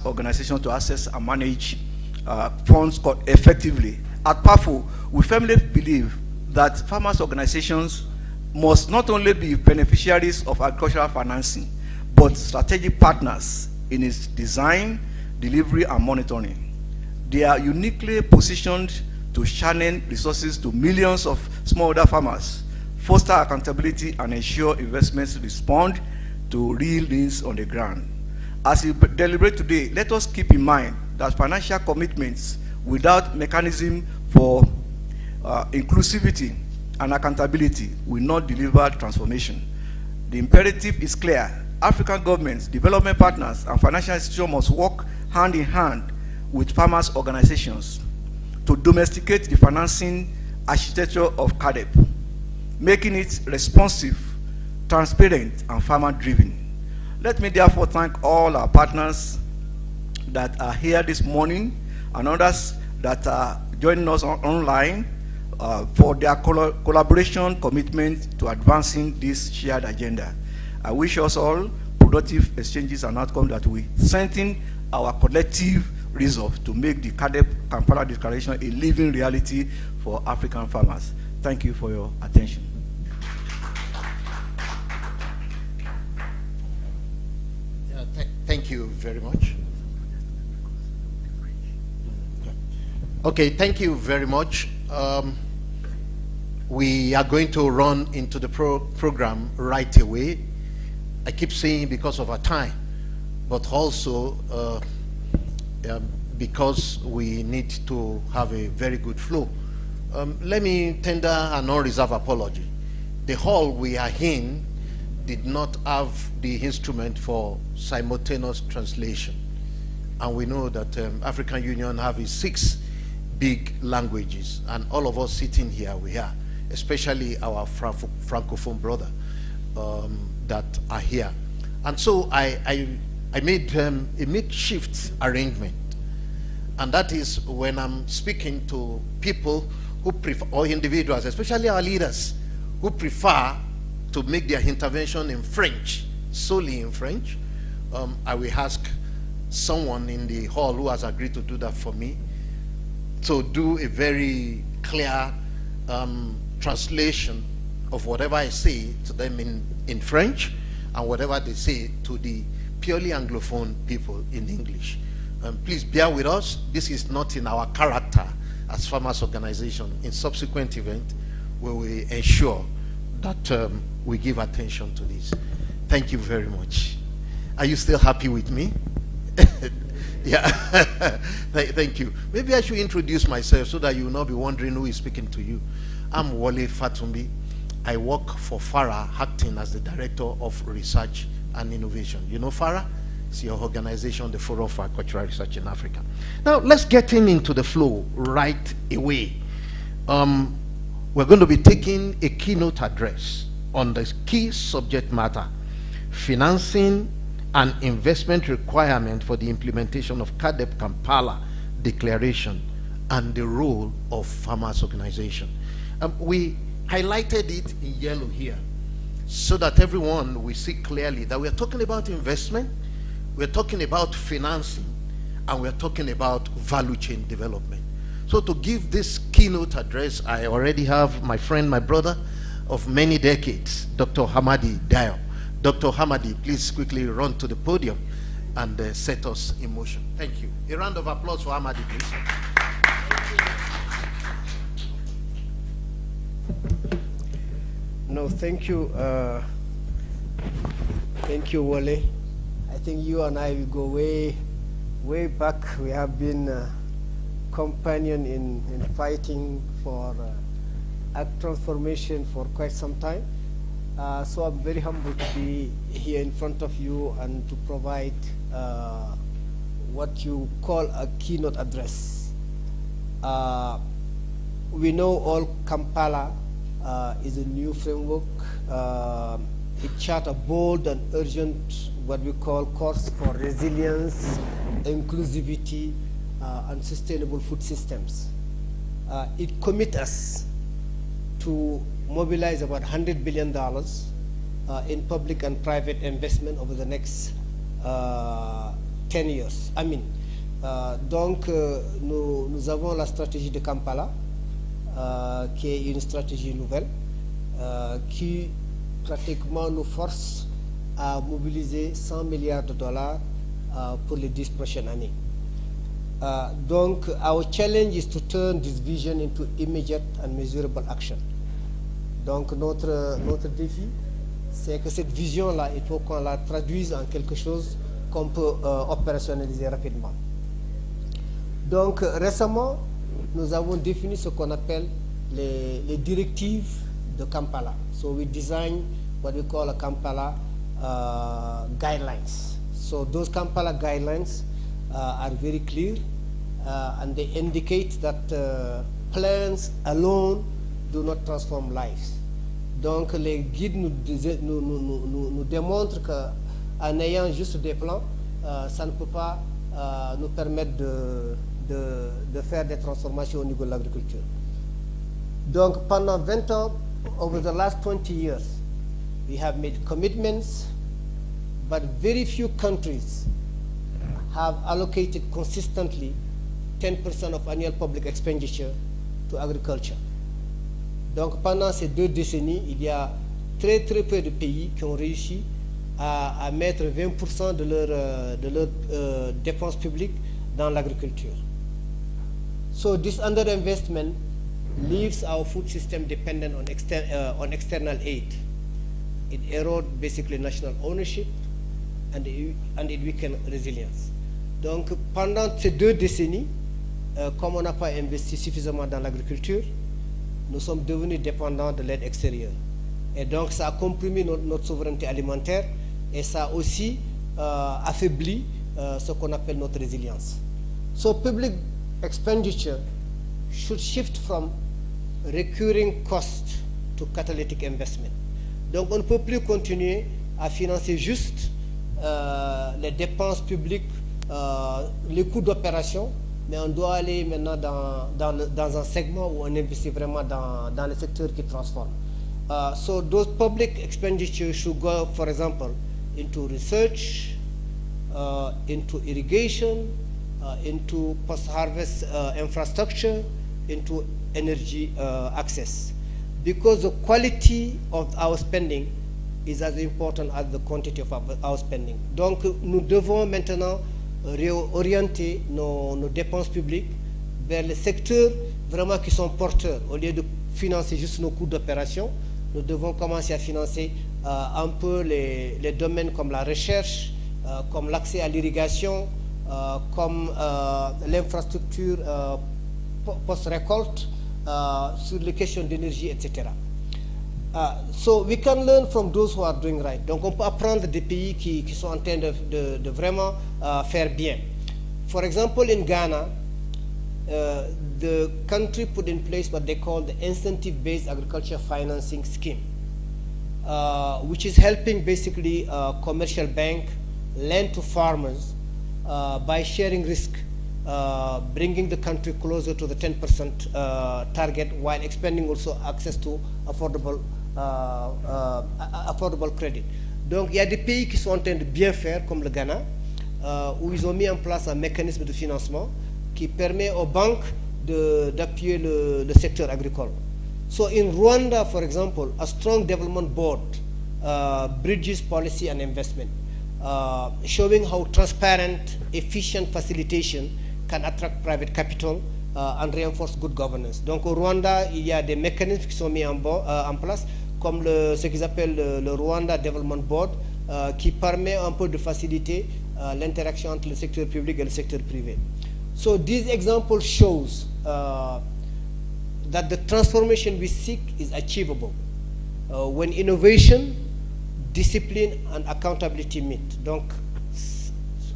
organizations to access and manage funds effectively. At PAFO, we firmly believe that farmers' organizations must not only be beneficiaries of agricultural financing, but strategic partners in its design, delivery, and monitoring. They are uniquely positioned to channel resources to millions of smallholder farmers, foster accountability, and ensure investments respond to real needs on the ground. As we deliberate today, let us keep in mind that financial commitments without mechanism for inclusivity and accountability will not deliver transformation. The imperative is clear. African governments, development partners, and financial institutions must work hand in hand with farmers' organizations to domesticate the financing architecture of CAADP, making it responsive, transparent, and farmer-driven. Let me therefore thank all our partners that are here this morning and others that are joining us online for their collaboration, commitment to advancing this shared agenda. I wish us all productive exchanges and outcomes that we strengthen our collective resolve to make the CAADP Kampala Declaration a living reality for African farmers. Thank you for your attention. Thank you very much. Okay, thank you very much. We are going to run into the program right away. I keep saying because of our time, but also because we need to have a very good flow. Let me tender an unreserved apology. The hall we are in did not have the instrument for simultaneous translation. And we know that African Union have 6 big languages, and all of us sitting here, we are, especially our Francophone brother that are here. And so I made a makeshift arrangement. And that is when I'm speaking to people who prefer, or individuals, especially our leaders, who prefer to make their intervention in French, solely in French. I will ask someone in the hall who has agreed to do that for me to do a very clear translation of whatever I say to them in French, and whatever they say to the purely Anglophone people in English. Please bear with us. This is not in our character as farmers organization. In subsequent event, we will ensure that we give attention to this. Thank you very much. Are you still happy with me? Yeah. Thank you. Maybe I should introduce myself so that you will not be wondering who is speaking to you. I'm Wale Fatumbi. I work for FARA, acting as the Director of Research and Innovation. You know FARA? It's your organization, the Forum for Agricultural Research in Africa. Now, let's get into the flow right away. We're going to be taking a keynote address on the key subject matter, financing and investment requirement for the implementation of CAADP Kampala Declaration and the role of farmers organization. We highlighted it in yellow here so that everyone will see clearly that we're talking about investment, we're talking about financing, and we're talking about value chain development. So to give this keynote address, I already have my friend, my brother of many decades, Dr. Hamadi Dayo. Dr. Hamadi, please quickly run to the podium and set us in motion. Thank you. A round of applause for Hamadi, please. No, thank you. Thank you, Wale. I think you and I will go way back. We have been companion in fighting for ag transformation for quite some time. So I'm very humbled to be here in front of you and to provide what you call a keynote address. We know all Kampala is a new framework. It charts a bold and urgent, what we call course for resilience, inclusivity, and sustainable food systems. It commits us to mobilize about $100 billion in public and private investment over the next 10 years. Donc, nous avons la stratégie de Kampala, qui est une stratégie nouvelle, qui pratiquement nous force à mobiliser 100 milliards de dollars pour les 10 prochaines années. Donc, our challenge is to turn this vision into immediate and measurable action. Donc, notre défi, c'est que cette vision-là, il faut qu'on la traduise en quelque chose qu'on peut opérationnaliser rapidement. Donc, récemment, nous avons défini ce qu'on appelle les directives de Kampala. So, we design what we call a Kampala guidelines. So, those Kampala guidelines are very clear, and they indicate that plans alone do not transform lives. Donc les guides nous démontrent qu'en ayant juste des plans, ça ne peut pas nous permettre de faire des transformations au niveau de l'agriculture. Donc pendant 20 ans, over the last 20 years, we have made commitments, but very few countries have allocated consistently 10% of annual public expenditure to agriculture. Donc pendant ces 2 décennies, il y a très peu de pays qui ont réussi à mettre 20% de leurs dépenses publiques dans l'agriculture. So this underinvestment leaves our food system dependent on external aid. It erodes basically national ownership and it weakens resilience. Donc pendant ces 2 décennies, comme on n'a pas investi suffisamment dans l'agriculture, nous sommes devenus dépendants de l'aide extérieure. Et donc ça a comprimé notre souveraineté alimentaire et ça a aussi affaibli ce qu'on appelle notre résilience. So public expenditure should shift from recurring cost to catalytic investment. Donc on ne peut plus continuer à financer juste les dépenses publiques, les coûts d'opération, mais on doit aller maintenant dans un segment où on investit vraiment dans le secteur qui transforme. So those public expenditures should go, for example, into research, into irrigation, into post-harvest infrastructure, into energy access. Because the quality of our spending is as important as the quantity of our spending. Donc nous devons maintenant réorienter nos dépenses publiques vers les secteurs vraiment qui sont porteurs. Au lieu de financer juste nos coûts d'opération, nous devons commencer à financer un peu les domaines comme la recherche, comme l'accès à l'irrigation, comme l'infrastructure post-récolte, sur les questions d'énergie, etc. So we can learn from those who are doing right. Donc on peut apprendre des pays qui sont en train de vraiment faire bien. For example, in Ghana, the country put in place what they call the incentive-based agriculture financing scheme, which is helping basically commercial bank lend to farmers by sharing risk, bringing the country closer to the 10% target while expanding also access to affordable credit. Donc il y a des pays qui sont en train de bien faire, comme le Ghana, où ils ont mis en place un mécanisme de financement qui permet aux banques d'appuyer le secteur agricole. So in Rwanda, for example, a strong development board bridges policy and investment, showing how transparent, efficient facilitation can attract private capital and reinforce good governance. Donc au Rwanda, il y a des mécanismes qui sont mis en place, comme ce qu'ils appellent le Rwanda Development Board, qui permet un peu de faciliter l'interaction entre le secteur public et le secteur privé. So this example shows that the transformation we seek is achievable when innovation, discipline and accountability meet. Donc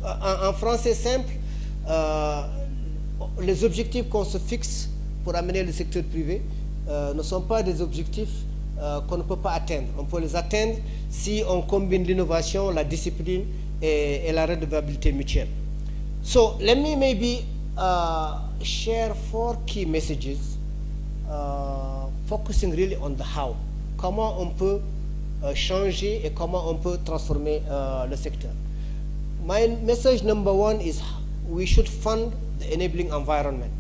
en français simple, les objectifs qu'on se fixe pour amener le secteur privé ne sont pas des objectifs qu'on ne peut pas atteindre. On peut les atteindre si on combine l'innovation, la discipline et la redevabilité mutuelle. So let me maybe share 4 key messages focusing really on the how. Comment on peut changer et comment on peut transformer le secteur. My message number one is we should fund the enabling environment.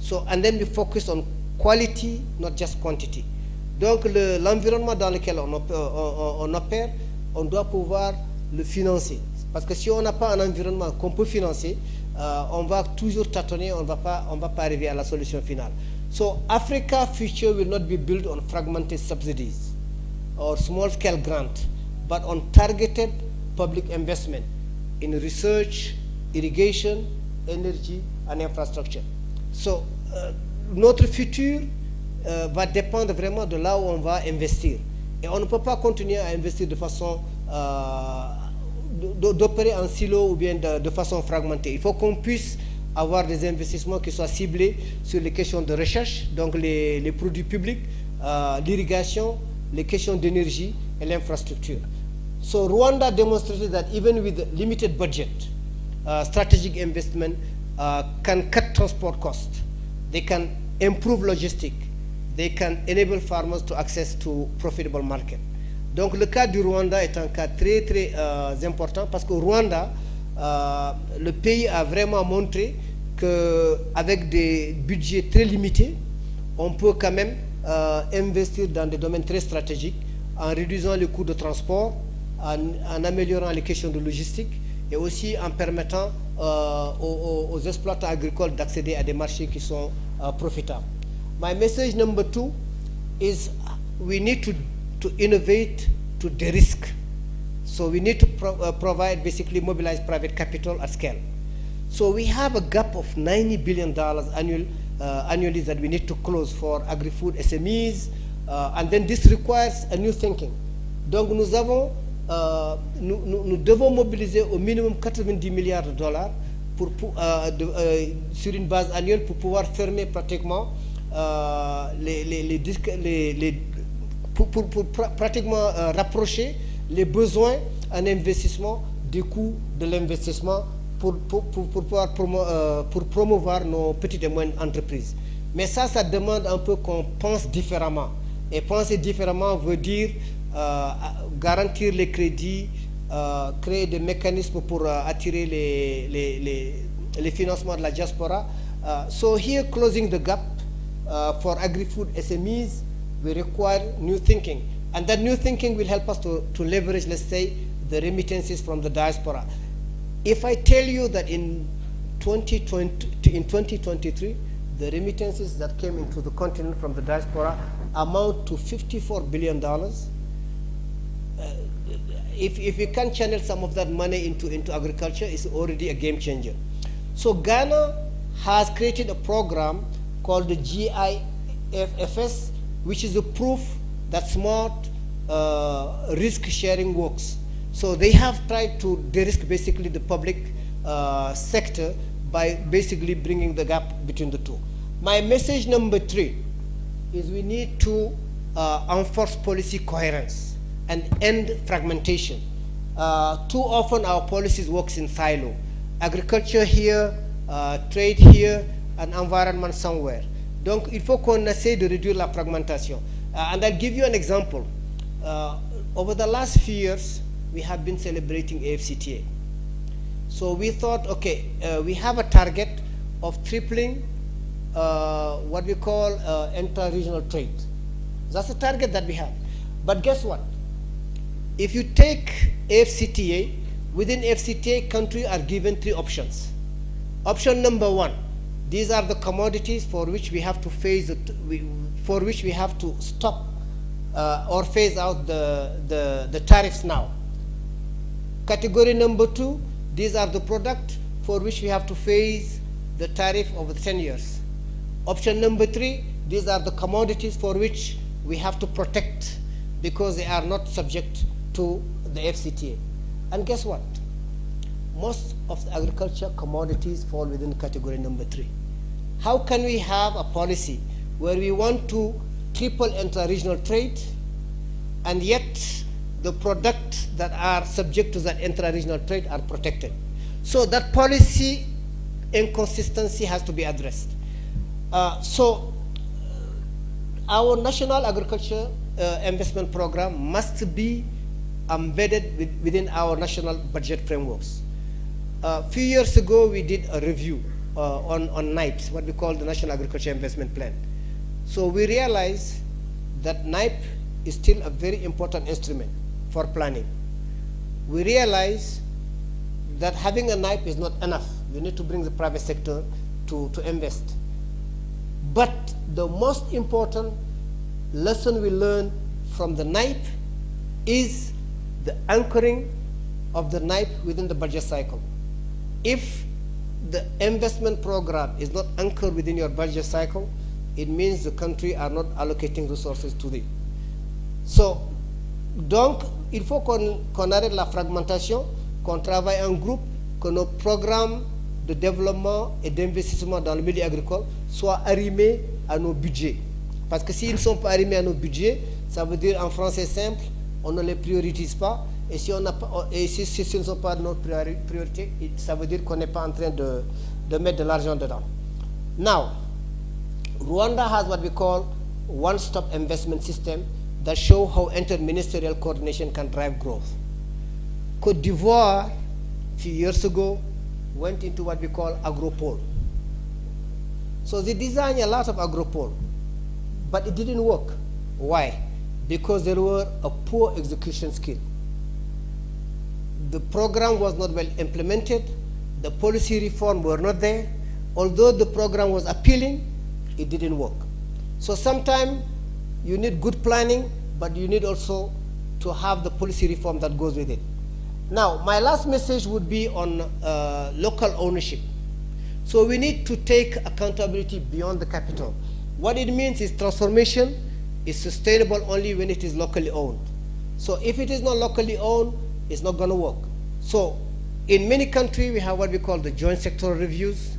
So, and then we focus on quality, not just quantity. Donc l'environnement dans lequel on opère, on doit pouvoir le financer. Parce que si on n'a pas un environnement qu'on peut financer, on va toujours tâtonner, on va pas arriver à la solution finale. So Africa's future will not be built on fragmented subsidies or small-scale grants, but on targeted public investment in research, irrigation, energy, and infrastructure. So notre futur va dépendre vraiment de là où on va investir. Et on ne peut pas continuer à investir de façon d'opérer en silo ou bien de façon fragmentée. Il faut qu'on puisse avoir des investissements qui soient ciblés sur les questions de recherche, donc les produits publics, l'irrigation, les questions d'énergie et l'infrastructure. So Rwanda demonstrated that even with limited budget, strategic investment can cut transport costs. They can improve logistics. They can enable farmers to access to profitable market. Donc le cas du Rwanda est un cas très très important parce qu'au Rwanda, le pays a vraiment montré qu'avec des budgets très limités, on peut quand même investir dans des domaines très stratégiques en réduisant les coûts de transport, en améliorant les questions de logistique et aussi en permettant aux exploitants agricoles d'accéder à des marchés qui sont profitables. My message number two is we need to innovate to de-risk. So we need to provide, basically mobilize private capital at scale. So we have a gap of $90 billion annually that we need to close for Agrifood SMEs, and then this requires a new thinking. Donc nous devons mobiliser au minimum 90 milliards de dollars sur une base annuelle pour pouvoir fermer pratiquement pour pratiquement rapprocher les besoins en investissement des coûts de l'investissement pour promouvoir nos petites et moyennes entreprises. Mais ça demande un peu qu'on pense différemment. Et penser différemment veut dire garantir les crédits, créer des mécanismes pour attirer les financements de la diaspora. So here, closing the gap for agri-food SMEs, we require new thinking. And that new thinking will help us to leverage, let's say, the remittances from the diaspora. If I tell you that in 2023, the remittances that came into the continent from the diaspora amount to $54 billion, if you can channel some of that money into agriculture, it's already a game changer. So Ghana has created a program called the GIFS, which is a proof that smart risk sharing works. So they have tried to de-risk basically the public sector by basically bringing the gap between the two. My message number three is we need to enforce policy coherence and end fragmentation. Too often our policies work in silo. Agriculture here, trade here, and environment somewhere. Donc il faut qu'on essaie de réduire la fragmentation. And I'll give you an example. Over the last few years, we have been celebrating AFCTA. So we thought, okay, we have a target of tripling what we call inter-regional trade. That's a target that we have. But guess what? If you take AFCTA, within AFCTA, countries are given three options. Option number one, these are the commodities for which we have to for which we have to stop or phase out the tariffs now. Category number two, these are the products for which we have to phase the tariff over 10 years. Option number three, these are the commodities for which we have to protect because they are not subject to the FCTA. And guess what? Most of the agriculture commodities fall within category number three. How can we have a policy where we want to triple inter-regional trade and yet the products that are subject to that intra-regional trade are protected? So that policy inconsistency has to be addressed. So our national agriculture investment program must be embedded within our national budget frameworks. A few years ago, we did a review on NIPES, what we call the National Agriculture Investment Plan. So we realized that NIPE is still a very important instrument for planning. We realize that having a NIPE is not enough. You need to bring the private sector to invest. But the most important lesson we learned from the NIPE is the anchoring of the NIPE within the budget cycle. If the investment program is not anchored within your budget cycle, it means the country are not allocating resources to it. So, donc, il faut qu'on arrête la fragmentation, qu'on travaille en groupe, que nos programmes de développement et d'investissement dans le milieu agricole soient arrimés à nos budgets. Parce que s'ils ne sont pas arrimés à nos budgets, ça veut dire en français simple, on ne les priorise pas. Et si, ce ne sont pas notre priorité, ça veut dire qu'on n'est pas en train de mettre de l'argent dedans. Now, Rwanda has what we call one-stop investment system that show how interministerial coordination can drive growth. Côte d'Ivoire, a few years ago, went into what we call agropole. So they designed a lot of agropole, but it didn't work. Why? Because there were a poor execution skill. The program was not well implemented, the policy reform were not there. Although the program was appealing, it didn't work. So sometimes you need good planning, but you need also to have the policy reform that goes with it. Now, my last message would be on local ownership. So we need to take accountability beyond the capital. What it means is transformation is sustainable only when it is locally owned. So if it is not locally owned, it's not going to work. So in many countries, we have what we call the joint sectoral reviews.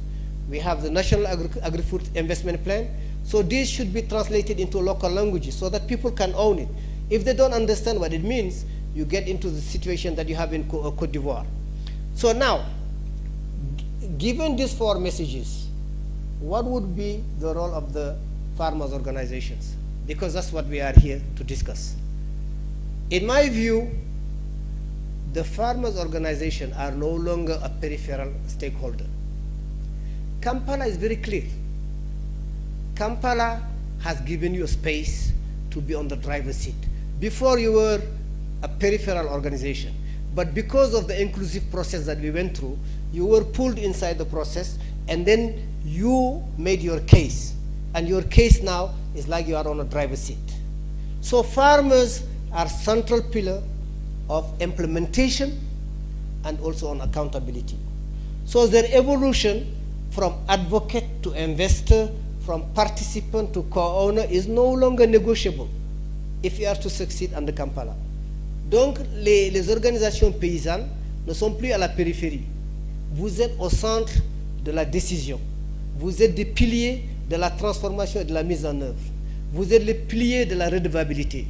We have the National Agrifood Investment Plan. So these should be translated into local languages so that people can own it. If they don't understand what it means, you get into the situation that you have in Côte d'Ivoire. So now, given these four messages, what would be the role of the farmers' organizations? Because that's what we are here to discuss. In my view, the farmers' organizations are no longer a peripheral stakeholder. Kampala is very clear. Kampala has given you a space to be on the driver's seat. Before you were a peripheral organization, but because of the inclusive process that we went through, you were pulled inside the process, and then you made your case. And your case now is like you are on a driver's seat. So farmers are central pillar of implementation and also on accountability. So their evolution from advocate to investor, from participant to co-owner is no longer negotiable if you are to succeed under Kampala. Donc les organisations paysannes ne sont plus à la périphérie. Vous êtes au centre de la décision. Vous êtes des piliers de la transformation et de la mise en œuvre. Vous êtes les piliers de la redevabilité.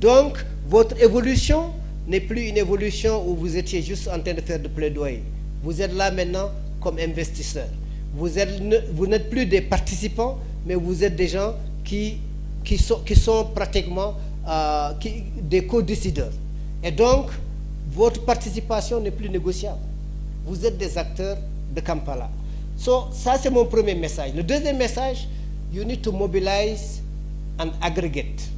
Donc votre évolution n'est plus une évolution où vous étiez juste en train de faire de plaidoyer. Vous êtes là maintenant comme investisseur. Vous n'êtes plus des participants, mais vous êtes des gens qui sont pratiquement des co-décideurs. Et donc, votre participation n'est plus négociable. Vous êtes des acteurs de Kampala. So, ça c'est mon premier message. Le deuxième message, you need to mobilize and aggregate.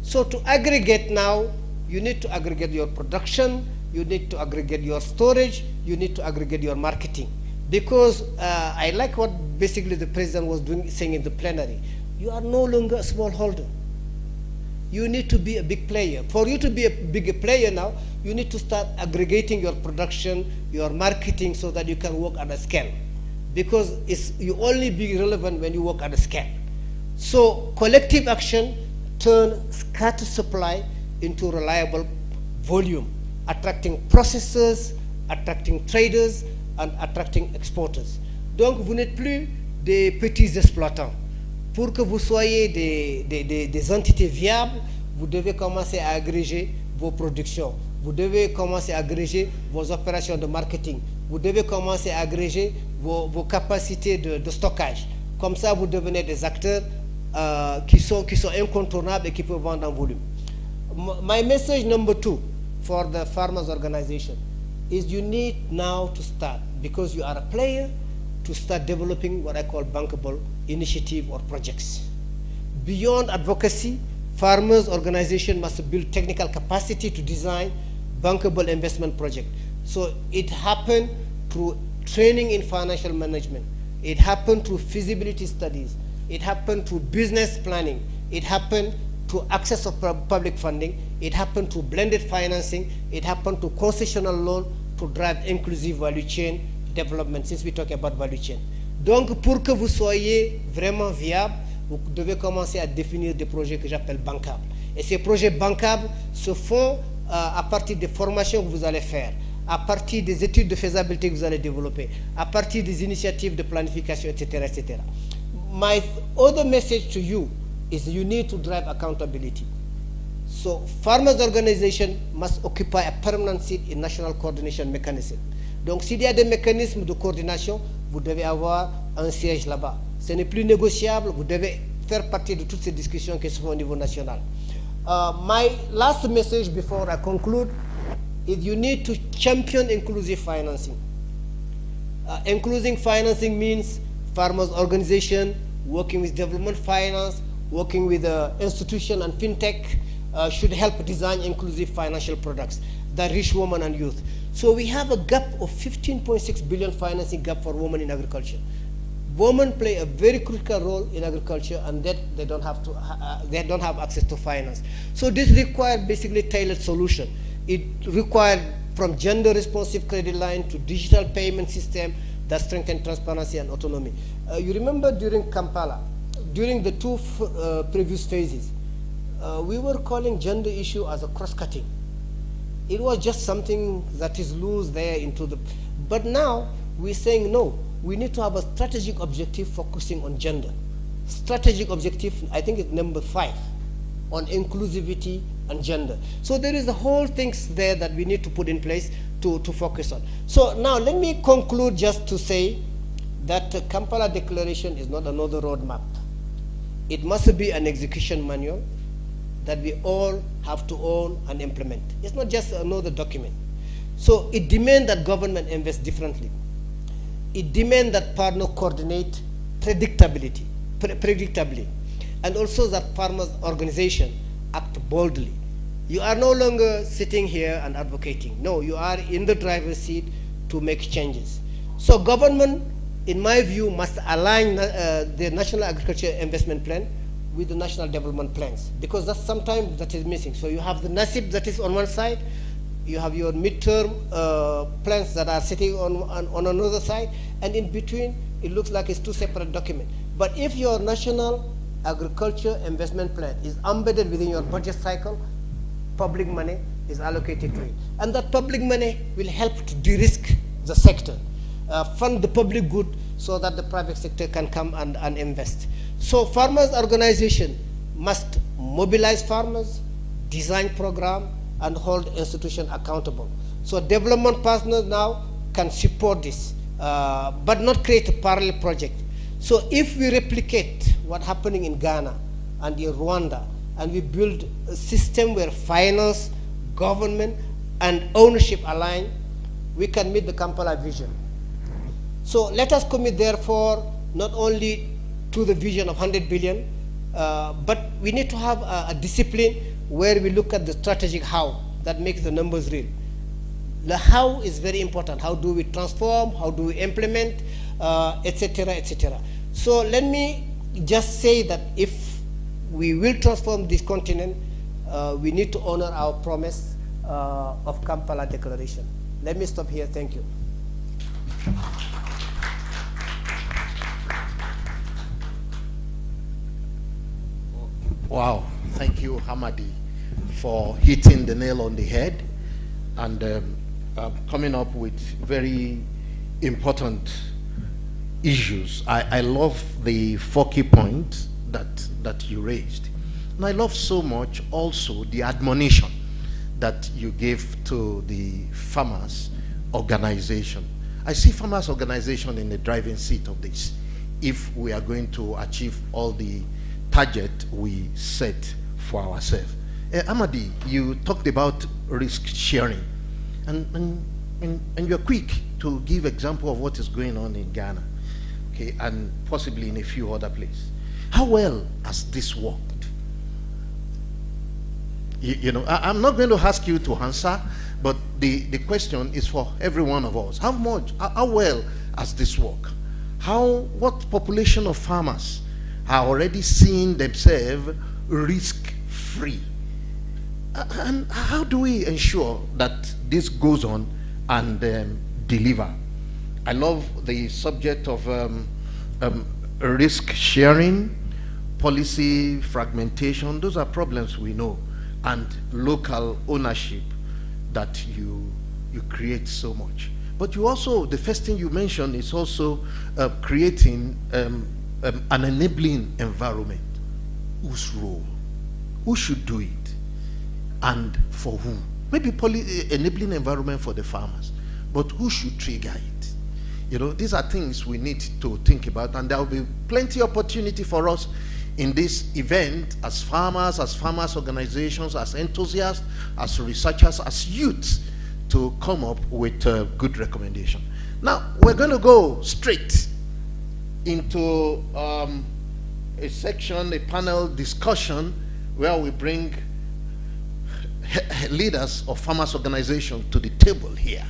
So to aggregate now, you need to aggregate your production, you need to aggregate your storage, you need to aggregate your marketing. Because I like what basically the president was saying in the plenary. You are no longer a small holder. You need to be a big player. For you to be a big player now, you need to start aggregating your production, your marketing, so that you can work at a scale. Because you only be relevant when you work at a scale. So collective action turn scattered supply into reliable volume, attracting processors, attracting traders, and attracting exporters. Donc vous n'êtes plus des petits exploitants. Pour que vous soyez des entités viables, vous devez commencer à agréger vos productions. Vous devez commencer à agréger vos opérations de marketing. Vous devez commencer à agréger vos capacités de stockage. Comme ça, vous devenez des acteurs qui sont incontournables et qui peuvent vendre en volume. My message number 2 for the farmers organization. is you need now to start, because you are a player, to start developing what I call bankable initiative or projects. Beyond advocacy, farmers' organization must build technical capacity to design bankable investment project. So it happened through training in financial management. It happened through feasibility studies. It happened through business planning. It happened through access of public funding. It happened through blended financing. It happened to concessional loan to drive inclusive value chain development, since we talk about value chain. Donc, pour que vous soyez vraiment viable, vous devez commencer à définir des projets que j'appelle bancables. Et ces projets bancables se font à partir des formations que vous allez faire, à partir des études de faisabilité que vous allez développer, à partir des initiatives de planification, etc., etc. My other message to you is you need to drive accountability. So farmers' organization must occupy a permanent seat in national coordination mechanism. Donc s'il y a des mécanismes de coordination, vous devez avoir un siège là-bas. Ce n'est plus négociable, vous devez faire partie de toutes ces discussions qui se font au niveau national. My last message before I conclude is you need to champion inclusive financing. Inclusive financing means farmers' organization, working with development finance, working with institution and fintech should help design inclusive financial products that reach women and youth. So we have a gap of 15.6 billion financing gap for women in agriculture. Women play a very critical role in agriculture, and that they don't have access to finance. So this requires basically tailored solution. It required from gender responsive credit line to digital payment system that strengthen transparency and autonomy. You remember during Kampala, during the two previous phases, we were calling gender issue as a cross-cutting. It was just something that is loose there into the, but now we're saying no, we need to have a strategic objective focusing on gender. Strategic objective, I think it's number 5, on inclusivity and gender. So there is a whole things there that we need to put in place to focus on. So now let me conclude just to say that the Kampala Declaration is not another roadmap. It must be an execution manual that we all have to own and implement. It's not just another document. So it demands that government invest differently. It demands that partners coordinate predictably, and also that farmers' organization act boldly. You are no longer sitting here and advocating. No, you are in the driver's seat to make changes. So government, in my view, must align the National Agriculture Investment Plan with the national development plans, because that's sometimes that is missing. So you have the NASIP that is on one side, you have your midterm plans that are sitting on another side, and in between, it looks like it's two separate documents. But if your national agriculture investment plan is embedded within your budget cycle, public money is allocated to it. And that public money will help to de-risk the sector, fund the public good so that the private sector can come and invest. So farmers' organization must mobilize farmers, design program, and hold institutions accountable. So development partners now can support this, but not create a parallel project. So if we replicate what's happening in Ghana and in Rwanda, and we build a system where finance, government, and ownership align, we can meet the Kampala vision. So let us commit, therefore, not only to the vision of 100 billion, but we need to have a discipline where we look at the strategic how that makes the numbers real. The how is very important. How do we transform? How do we implement? Etc., etc. So let me just say that if we will transform this continent, we need to honor our promise of Kampala Declaration. Let me stop here. Thank you. Wow, thank you, Hamadi, for hitting the nail on the head and coming up with very important issues. I love the 4 key points that you raised. And I love so much also the admonition that you gave to the farmers organization. I see farmers organization in the driving seat of this if we are going to achieve all the target we set for ourselves. Amadi, you talked about risk sharing, and and you're quick to give example of what is going on in Ghana, okay, and possibly in a few other places. How well has this worked? You know, I'm not going to ask you to answer, but the question is for every one of us. How well has this worked? What population of farmers are already seeing themselves risk-free? And how do we ensure that this goes on and deliver? I love the subject of risk sharing, policy fragmentation. Those are problems we know, and local ownership that you create so much. But you also, the first thing you mentioned is also creating an enabling environment. Whose role? Who should do it? And for who? Maybe enabling environment for the farmers, but who should trigger it? You know, these are things we need to think about, and there will be plenty of opportunity for us in this event as farmers organizations, as enthusiasts, as researchers, as youths, to come up with a good recommendation. Now, we're going to go straight into a section, a panel discussion, where we bring leaders of farmers organizations to the table here,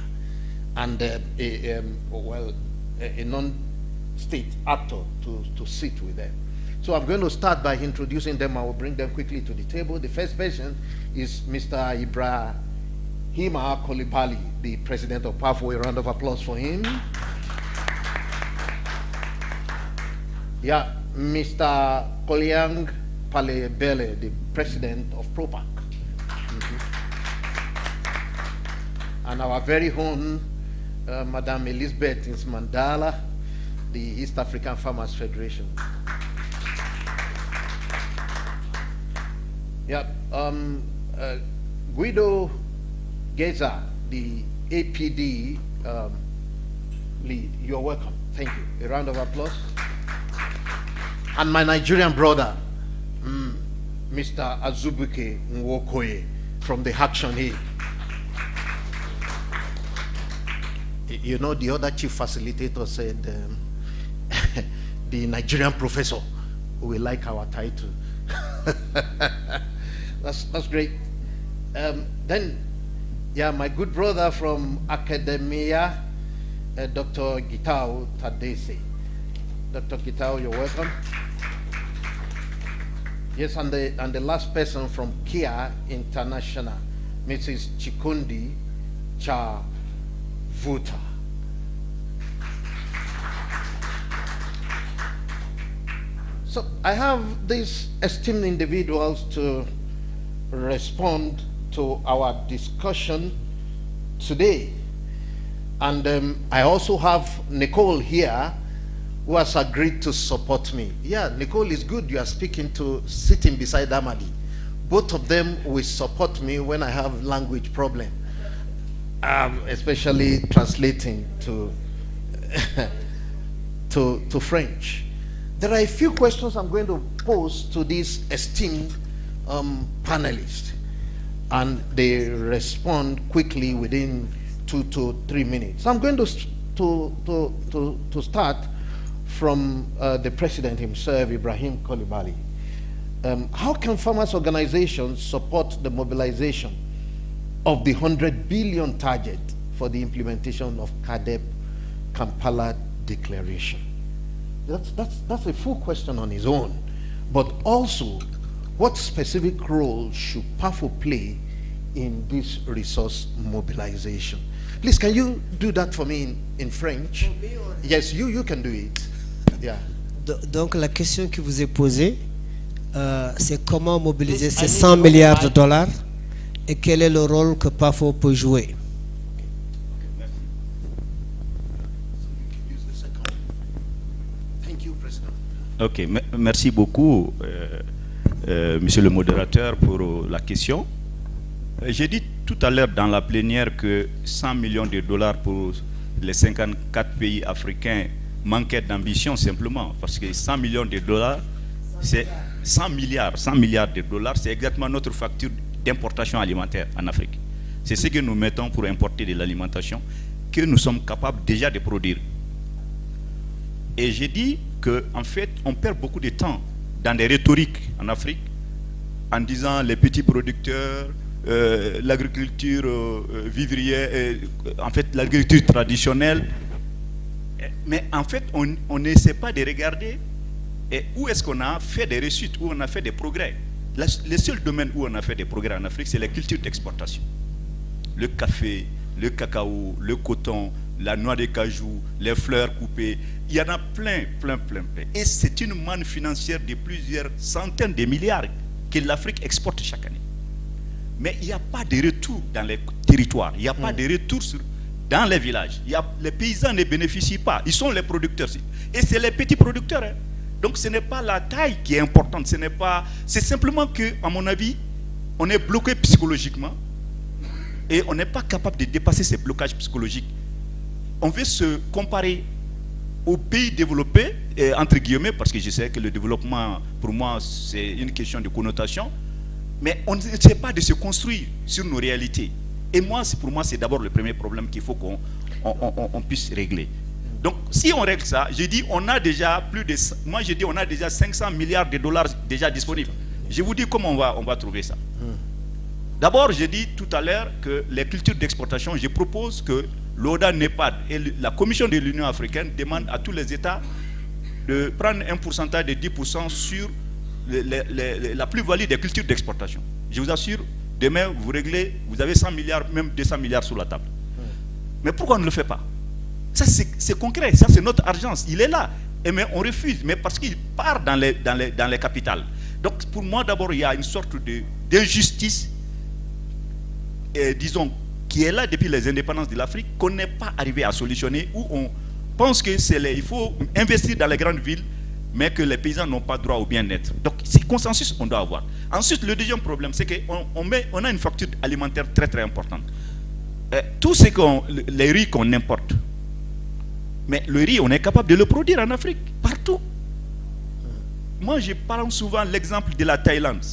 and a non-state actor to sit with them. So I'm going to start by introducing them. I will bring them quickly to the table. The first person is Mr. Ibrahima Coulibaly, the president of PAFO. A round of applause for him. Yeah, Mr. Koliang Palebele, the president of PROPAC. And our very own Madam Elizabeth Mandala, the East African Farmers Federation. Yeah, Guido Geza, the APD lead. You're welcome. Thank you. A round of applause. And my Nigerian brother, Mr. Azubuike Nwokoye, from the Action Aid. You know, the other chief facilitator said the Nigerian professor will like our title. That's great. Then, yeah, my good brother from Academia, Dr. Gitao Tadese. Dr. Gitao, you're welcome. Yes, and the last person from Kia International, Mrs. Chikundi Chavuta. So I have these esteemed individuals to respond to our discussion today. And I also have Nicole here, who has agreed to support me. Yeah, Nicole is good. You are sitting beside Amadi. Both of them will support me when I have language problem, especially translating to to French. There are a few questions I'm going to pose to these esteemed panelists, and they respond quickly within 2 to 3 minutes. So I'm going to start from the president himself, Ibrahim Coulibaly. How can farmers organizations support the mobilization of the 100 billion target for the implementation of CAADP Kampala Declaration? That's a full question on its own. But also, what specific role should PAFO play in this resource mobilization? Please, can you do that for me in French? Yes, you can do it. Yeah. Donc la question qui vous est posée, c'est comment mobiliser ces 100 milliards de dollars et quel est le rôle que PAFO peut jouer. Ok, merci beaucoup, monsieur le modérateur, pour la question. J'ai dit tout à l'heure dans la plénière que 100 millions de dollars pour les 54 pays africains manquait d'ambition simplement, parce que 100 millions de dollars, c'est 100 milliards de dollars, c'est exactement notre facture d'importation alimentaire en Afrique. C'est ce que nous mettons pour importer de l'alimentation, que nous sommes capables déjà de produire. Et j'ai dit qu'en fait, on perd beaucoup de temps dans des rhétoriques en Afrique, en disant les petits producteurs, l'agriculture vivrière, en fait l'agriculture traditionnelle. Mais en fait, on n'essaie pas de regarder où est-ce qu'on a fait des réussites, où on a fait des progrès. Le seul domaine où on a fait des progrès en Afrique, c'est la culture d'exportation. Le café, le cacao, le coton, la noix de cajou, les fleurs coupées. Il y en a plein. Et c'est une manne financière de plusieurs centaines de milliards que l'Afrique exporte chaque année. Mais il n'y a pas de retour dans les territoires. Il n'y a pas de retour dans les villages. Les paysans ne bénéficient pas. Ils sont les producteurs. Et c'est les petits producteurs. Hein. Donc ce n'est pas la taille qui est importante. C'est simplement que, à mon avis, on est bloqué psychologiquement. Et on n'est pas capable de dépasser ces blocages psychologiques. On veut se comparer aux pays développés, entre guillemets, parce que je sais que le développement, pour moi, c'est une question de connotation. Mais on ne sait pas de se construire sur nos réalités. Et pour moi, c'est d'abord le premier problème qu'il faut qu'on puisse régler. Donc, si on règle ça, je dis, on a déjà on a déjà 500 milliards de dollars déjà disponibles. Je vous dis comment on va trouver ça. D'abord, j'ai dit tout à l'heure que les cultures d'exportation, je propose que l'ODA, NEPAD et la Commission de l'Union africaine demandent à tous les États de prendre un pourcentage de 10% sur la plus-value des cultures d'exportation. Je vous assure, demain, vous avez 100 milliards, même 200 milliards sur la table. Mais pourquoi on ne le fait pas? Ça, c'est concret, ça, c'est notre argent, il est là. Mais on refuse, mais parce qu'il part dans les capitales. Donc, pour moi, d'abord, il y a une sorte d'injustice, disons, qui est là depuis les indépendances de l'Afrique, qu'on n'est pas arrivé à solutionner, où on pense que il faut investir dans les grandes villes, mais que les paysans n'ont pas droit au bien-être. Donc, c'est consensus qu'on doit avoir. Ensuite, le deuxième problème, c'est qu'on a une facture alimentaire très très importante. Tout ce les riz qu'on importe, mais le riz, on est capable de le produire en Afrique, partout. Moi, je parle souvent l'exemple de la Thaïlande.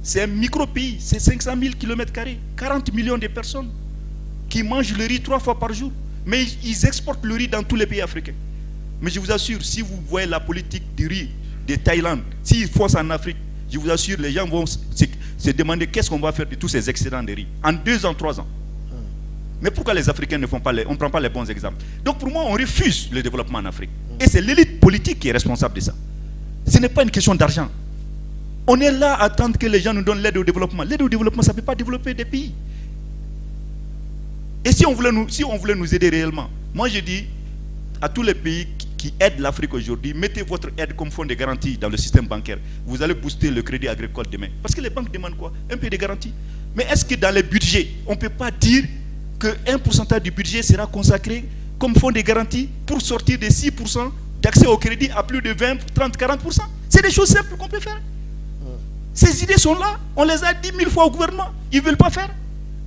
C'est un micro-pays, c'est 500 000 km², 40 millions de personnes qui mangent le riz 3 fois par jour. Mais ils exportent le riz dans tous les pays africains. Mais je vous assure, si vous voyez la politique du riz de Thaïlande, s'ils font ça en Afrique, je vous assure, les gens vont se demander qu'est-ce qu'on va faire de tous ces excédents de riz en 2 ans, 3 ans. Mais pourquoi les Africains ne font pas on ne prend pas les bons exemples? Donc pour moi, on refuse le développement en Afrique. Et c'est l'élite politique qui est responsable de ça. Ce n'est pas une question d'argent. On est là à attendre que les gens nous donnent l'aide au développement. L'aide au développement, ça ne peut pas développer des pays. Et si on voulait nous aider réellement, moi je dis à tous les pays qui aident l'Afrique aujourd'hui, mettez votre aide comme fonds de garantie dans le système bancaire. Vous allez booster le crédit agricole demain. Parce que les banques demandent quoi? Un peu de garantie. Mais est-ce que dans les budgets, on ne peut pas dire qu'un pourcentage du budget sera consacré comme fonds de garantie pour sortir de 6% d'accès au crédit à plus de 20, 30, 40%? C'est des choses simples qu'on peut faire. Ces idées sont là. On les a dit 1000 fois au gouvernement. Ils ne veulent pas faire.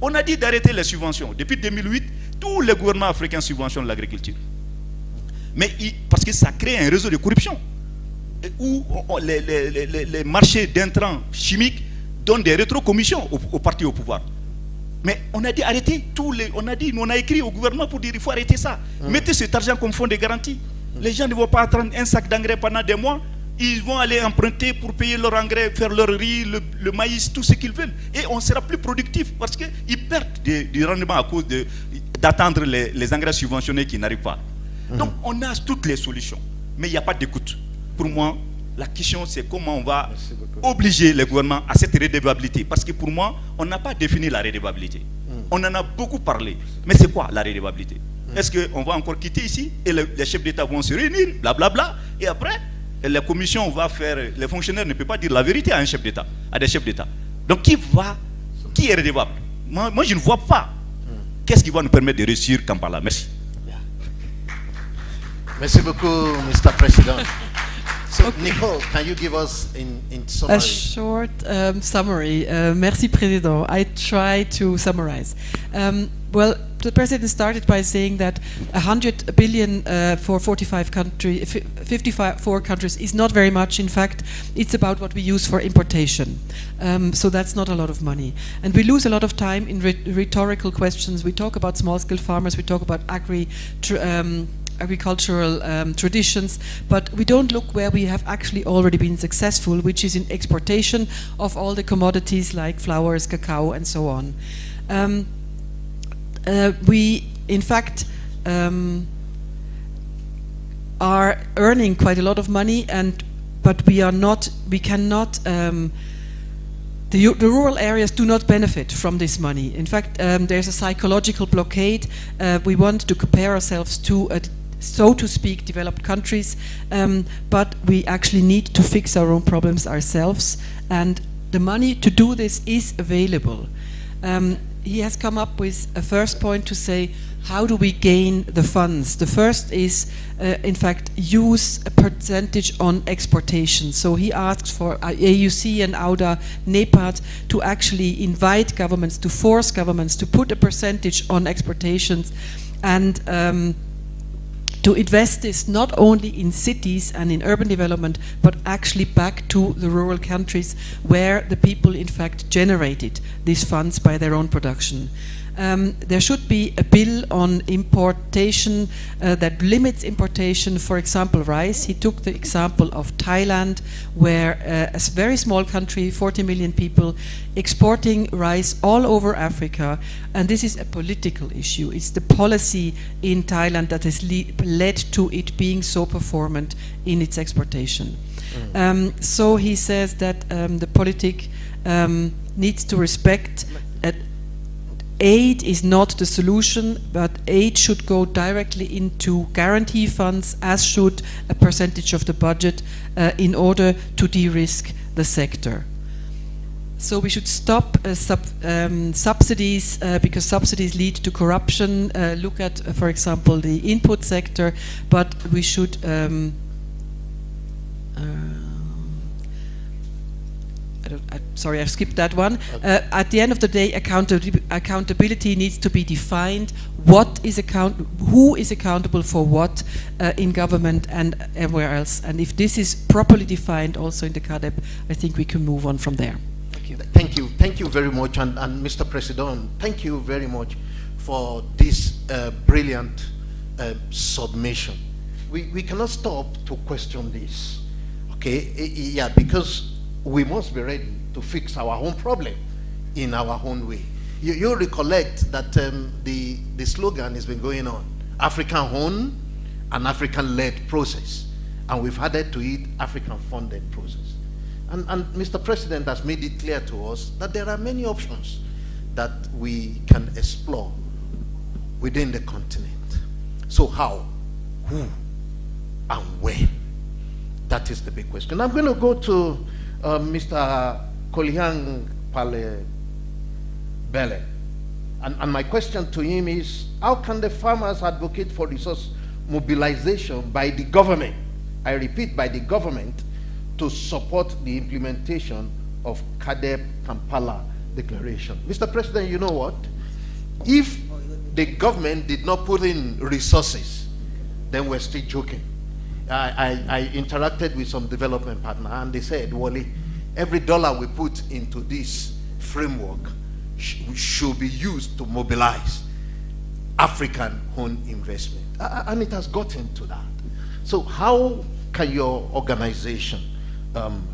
On a dit d'arrêter les subventions. Depuis 2008, tous les gouvernements africains subventionnent l'agriculture. Mais parce que ça crée un réseau de corruption où les marchés d'intrants chimiques donnent des rétrocommissions aux partis au pouvoir. Mais on a dit arrêter on a écrit au gouvernement pour dire il faut arrêter ça. Mettez cet argent comme fonds de garantie. Les gens ne vont pas attendre un sac d'engrais pendant des mois. Ils vont aller emprunter pour payer leur engrais, faire leur riz, le maïs, tout ce qu'ils veulent. Et on sera plus productif parce qu'ils perdent du rendement à cause d'attendre les engrais subventionnés qui n'arrivent pas. Donc on a toutes les solutions, mais il n'y a pas d'écoute. Pour moi, la question c'est comment on va obliger les gouvernements à cette redevabilité. Parce que pour moi, on n'a pas défini la redevabilité. On en a beaucoup parlé. Mais c'est quoi la redevabilité? Est-ce qu'on va encore quitter ici et les chefs d'État vont se réunir, blablabla, et après, la commission va faire... Les fonctionnaires ne peuvent pas dire la vérité à un chef d'État, à des chefs d'État. Donc qui est redevable? Moi, je ne vois pas. Qu'est-ce qui va nous permettre de réussir Kampala? Merci. Merci beaucoup, Mr. President. So, Nicole, can you give us in summary? A short summary. Merci, President. I try to summarize. Well, the president started by saying that 100 billion for 54 countries is not very much. In fact, it's about what we use for importation. So that's not a lot of money. And we lose a lot of time in rhetorical questions. We talk about small-scale farmers, we talk about agricultural traditions, but we don't look where we have actually already been successful, which is in exportation of all the commodities like flowers, cacao, and so on. We, in fact, are earning quite a lot of money, but we cannot. The rural areas do not benefit from this money. In fact, there's a psychological blockade. We want to compare ourselves to, so to speak, developed countries, but we actually need to fix our own problems ourselves, and the money to do this is available. He has come up with a first point to say, how do we gain the funds? The first is, in fact, use a percentage on exportation. So he asks for AUC and AUDA, NEPAD to actually invite governments, to force governments to put a percentage on exportations, and to invest this not only in cities and in urban development, but actually back to the rural countries where the people in fact generated these funds by their own production. There should be a bill on importation that limits importation, for example, rice. He took the example of Thailand, where a very small country, 40 million people, exporting rice all over Africa, and this is a political issue. It's the policy in Thailand that has led to it being so performant in its exportation. So he says that the politic needs to respect aid is not the solution, but aid should go directly into guarantee funds, as should a percentage of the budget, in order to de-risk the sector. So we should stop subsidies, because subsidies lead to corruption. Look at, for example, the input sector, but we should sorry, I skipped that one. Okay. At the end of the day, accountability needs to be defined. Who is accountable for what in government and everywhere else? And if this is properly defined also in the CAADP, I think we can move on from there. Thank you. Thank you very much. And Mr. President, thank you very much for this brilliant submission. We cannot stop to question this. Okay? Yeah, because we must be ready to fix our own problem in our own way. You recollect that the slogan has been going on, African-owned and African-led process. And we've added to it African-funded process. And Mr. President has made it clear to us that there are many options that we can explore within the continent. So how, who, and when? That is the big question. I'm going to go to Mr. Kolihan Pale Bele. And my question to him is, how can the farmers advocate for resource mobilization by the government, I repeat, by the government, to support the implementation of CAADP Kampala Declaration? Mr. President, you know what? If the government did not put in resources, then we're still joking. I interacted with some development partner, and they said, Wally, every dollar we put into this framework should be used to mobilize African-owned investment. And it has gotten to that. So how can your organization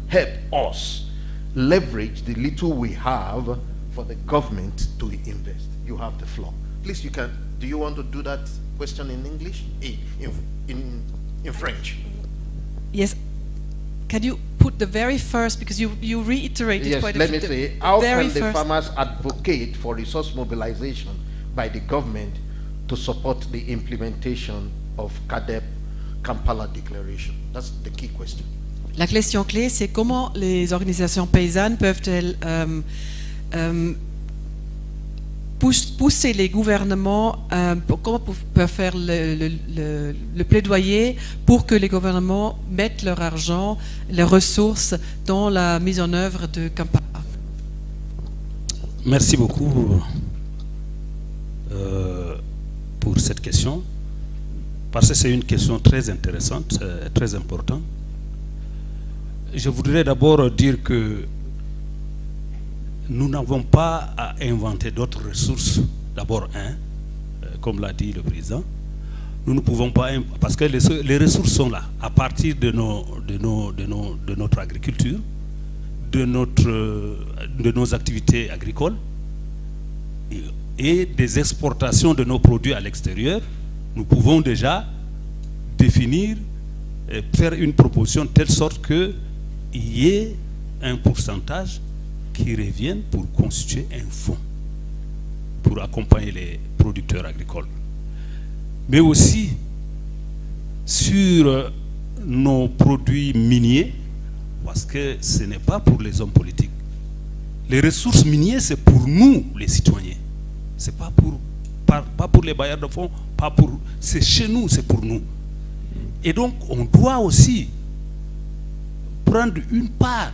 help us leverage the little we have for the government to invest? You have the floor. Please, you can. Do you want to do that question in English? In French? Yes. Can you put the very first, because you reiterated yes, quite a let few. me say, how can the farmers advocate for resource mobilization by the government to support the implementation of CAADP Kampala Declaration? That's the key question. La question clé, c'est comment les organisations paysannes peuvent-elles pousser les gouvernements, comment peuvent faire le plaidoyer pour que les gouvernements mettent leur argent, leurs ressources dans la mise en œuvre de Kampala. Merci beaucoup. pour cette question, parce que c'est une question très intéressante, très importante. Je voudrais d'abord dire que nous n'avons pas à inventer d'autres ressources. D'abord, comme l'a dit le président, nous ne pouvons pas, parce que les ressources sont là, à partir de notre agriculture, de nos activités agricoles et des exportations de nos produits à l'extérieur. Nous pouvons déjà définir, faire une proposition de telle sorte qu'il y ait un pourcentage qui revienne pour constituer un fonds pour accompagner les producteurs agricoles. Mais aussi sur nos produits miniers, parce que ce n'est pas pour les hommes politiques. Les ressources minières, c'est pour nous, les citoyens. C'est pas pour les bailleurs de fonds, c'est chez nous, c'est pour nous. Et donc, on doit aussi prendre une part,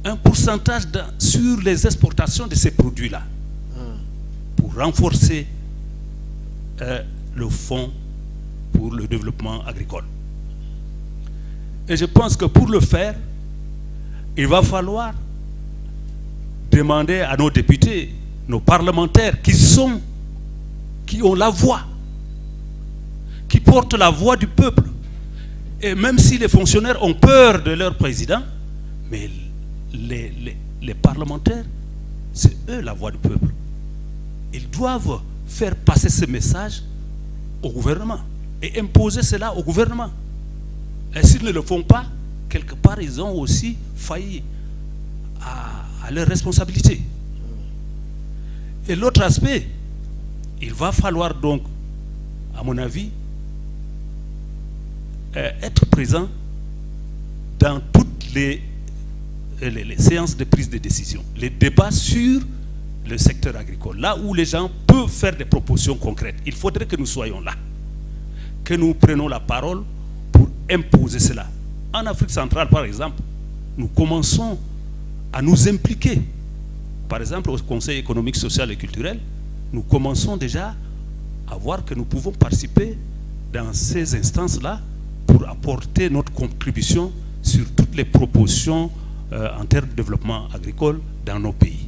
un pourcentage sur les exportations de ces produits-là, pour renforcer le fonds pour le développement agricole. Et je pense que pour le faire, il va falloir demander à nos députés, nos parlementaires qui ont la voix, qui portent la voix du peuple. Et même si les fonctionnaires ont peur de leur président, mais les parlementaires, c'est eux la voix du peuple. Ils doivent faire passer ce message au gouvernement et imposer cela au gouvernement. Et s'ils ne le font pas, quelque part, ils ont aussi failli à leurs responsabilités. Et l'autre aspect, il va falloir donc, à mon avis, être présent dans toutes les séances de prise de décision, les débats sur le secteur agricole, là où les gens peuvent faire des propositions concrètes. Il faudrait que nous soyons là, que nous prenions la parole pour imposer cela. En Afrique centrale, par exemple, nous commençons à nous impliquer. Par exemple, au Conseil économique, social et culturel, nous commençons déjà à voir que nous pouvons participer dans ces instances-là pour apporter notre contribution sur toutes les propositions en termes de développement agricole dans nos pays.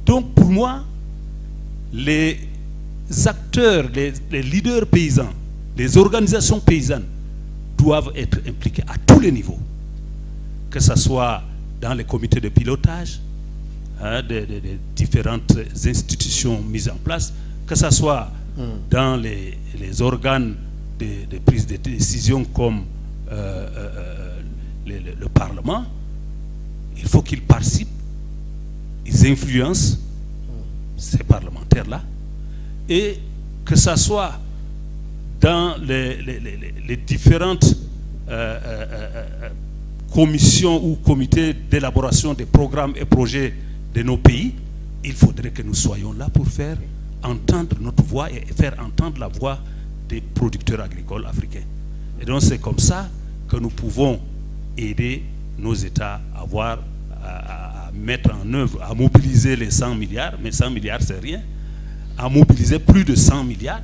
Donc pour moi, les acteurs, les leaders paysans, les organisations paysannes doivent être impliqués à tous les niveaux, que ce soit dans les comités de pilotage, des différentes institutions mises en place, que ce soit dans les organes de prise de décision comme le Parlement. Il faut qu'ils participent, ils influencent ces parlementaires-là, et que ce soit dans les différentes commissions ou comités d'élaboration des programmes et projets de nos pays. Il faudrait que nous soyons là pour faire entendre notre voix et faire entendre la voix des producteurs agricoles africains. Et donc c'est comme ça que nous pouvons aider nos États à mettre en œuvre, à mobiliser les 100 milliards, mais 100 milliards c'est rien, à mobiliser plus de 100 milliards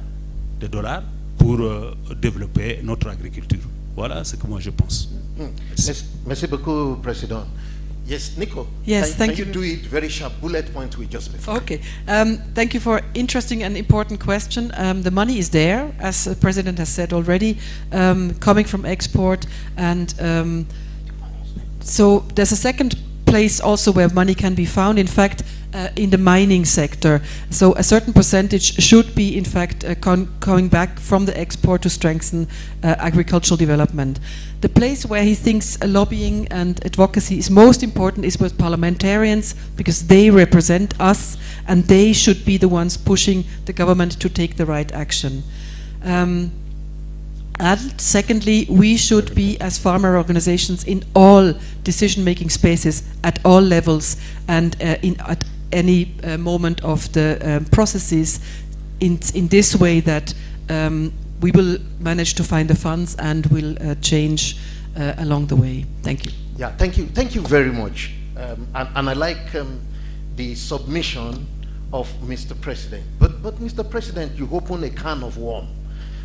de dollars pour développer notre agriculture. Voilà ce que moi je pense. Merci beaucoup, Président. Yes, Nico. Yes, thank you. Can you do it very sharp, bullet point with just before? Okay. Thank you for interesting and important question. The money is there, as the President has said already, coming from export, and so there's a second place also where money can be found, in fact, in the mining sector. So a certain percentage should be, in fact, coming back from the export to strengthen agricultural development. The place where he thinks lobbying and advocacy is most important is with parliamentarians, because they represent us and they should be the ones pushing the government to take the right action. And secondly, we should be, as farmer organizations, in all decision-making spaces at all levels and at any moment of the processes in this way that we will manage to find the funds and will change along the way. Thank you. Yeah, thank you very much. And I like the submission of Mr. President. But Mr. President, you open a can of worms.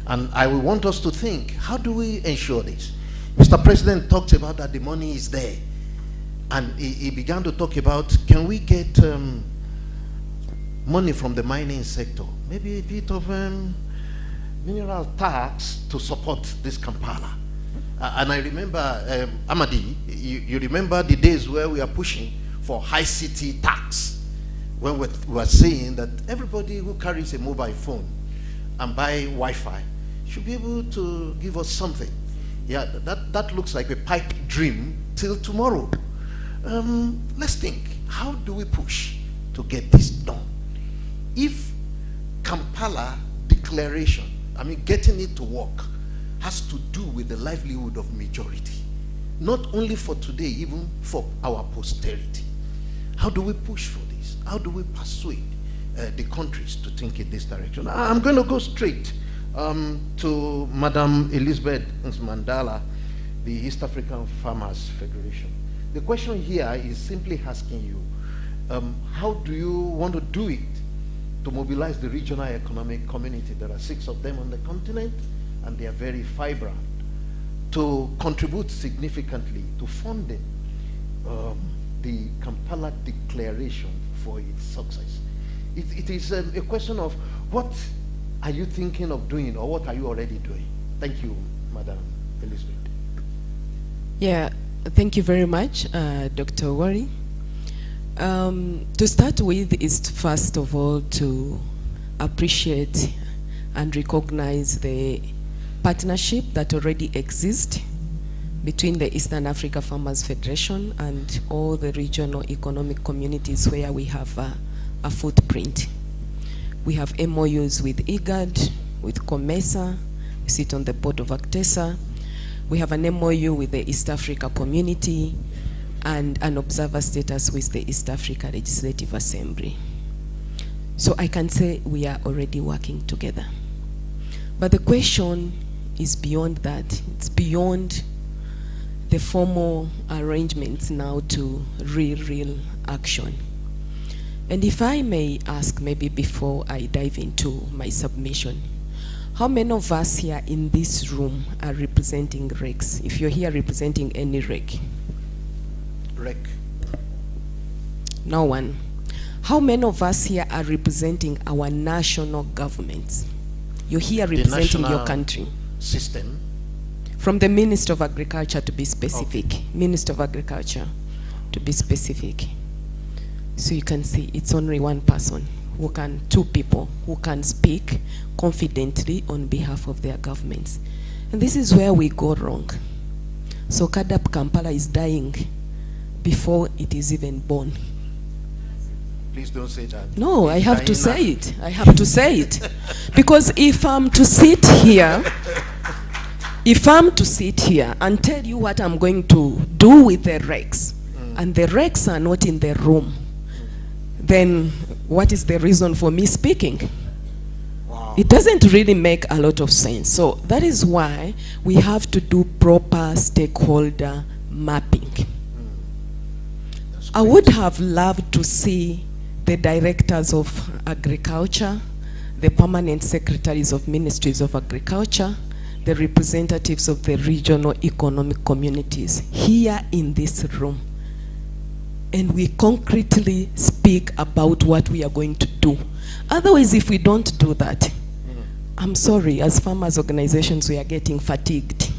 And I will want us to think, how do we ensure this? Mr. President talks about that the money is there. And he began to talk about, can we get money from the mining sector? Maybe a bit of mineral tax to support this Kampala. And I remember, Amadi, you remember the days where we are pushing for high city tax, when we were saying that everybody who carries a mobile phone and buy Wi-Fi should be able to give us something. Yeah, that looks like a pipe dream till tomorrow. Let's think, how do we push to get this done? If Kampala declaration, I mean getting it to work, has to do with the livelihood of majority, not only for today, even for our posterity. How do we push for this? How do we persuade the countries to think in this direction? I'm going to go straight to Madam Elizabeth Mandala, the East African Farmers Federation. The question here is simply asking you, how do you want to do it to mobilize the regional economic community? There are 6 of them on the continent, and they are very vibrant, to contribute significantly to funding the Kampala Declaration for its success. It is a question of what are you thinking of doing, or what are you already doing? Thank you, Madam Elizabeth. Yeah, thank you very much, Dr. Wari. To start with is first of all to appreciate and recognize the partnership that already exists between the Eastern Africa Farmers Federation and all the regional economic communities where we have a footprint. We have MOUs with IGAD, with COMESA, we sit on the board of ACTESA. We have an MOU with the East Africa community and an observer status with the East Africa Legislative Assembly. So I can say we are already working together. But the question is beyond that. It's beyond the formal arrangements now to real action. And if I may ask, maybe before I dive into my submission, how many of us here in this room are representing RECs? If you're here representing any REC? REC. No one. How many of us here are representing our national governments? You're here representing your country. System. From the Minister of Agriculture, to be specific. Okay. Minister of Agriculture, to be specific. So you can see it's only one person who can, 2 people who can speak confidently on behalf of their governments. And this is where we go wrong. So CAADP Kampala is dying before it is even born. Please don't say that. No, I have to say it. I have to say it. Because if I'm to sit here, and tell you what I'm going to do with the RECs, and the RECs are not in the room, then what is the reason for me speaking? Wow. It doesn't really make a lot of sense. So that is why we have to do proper stakeholder mapping. I would have loved to see the directors of agriculture, the permanent secretaries of ministries of agriculture, the representatives of the regional economic communities here in this room. And we concretely speak about what we are going to do. Otherwise, if we don't do that, I'm sorry, as farmers organizations, we are getting fatigued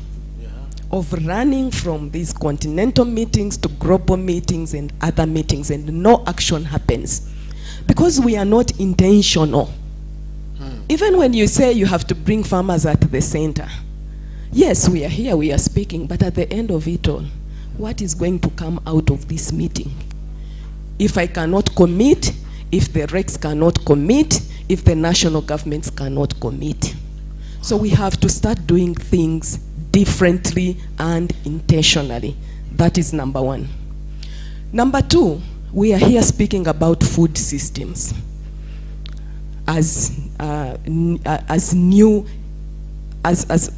of running from these continental meetings to global meetings and other meetings, and no action happens because we are not intentional. Even when you say you have to bring farmers at the center, yes, we are here, we are speaking, but at the end of it all, what is going to come out of this meeting? If I cannot commit, if the RECs cannot commit, if the national governments cannot commit. So we have to start doing things differently and intentionally. That is number 1. Number 2, we are here speaking about food systems as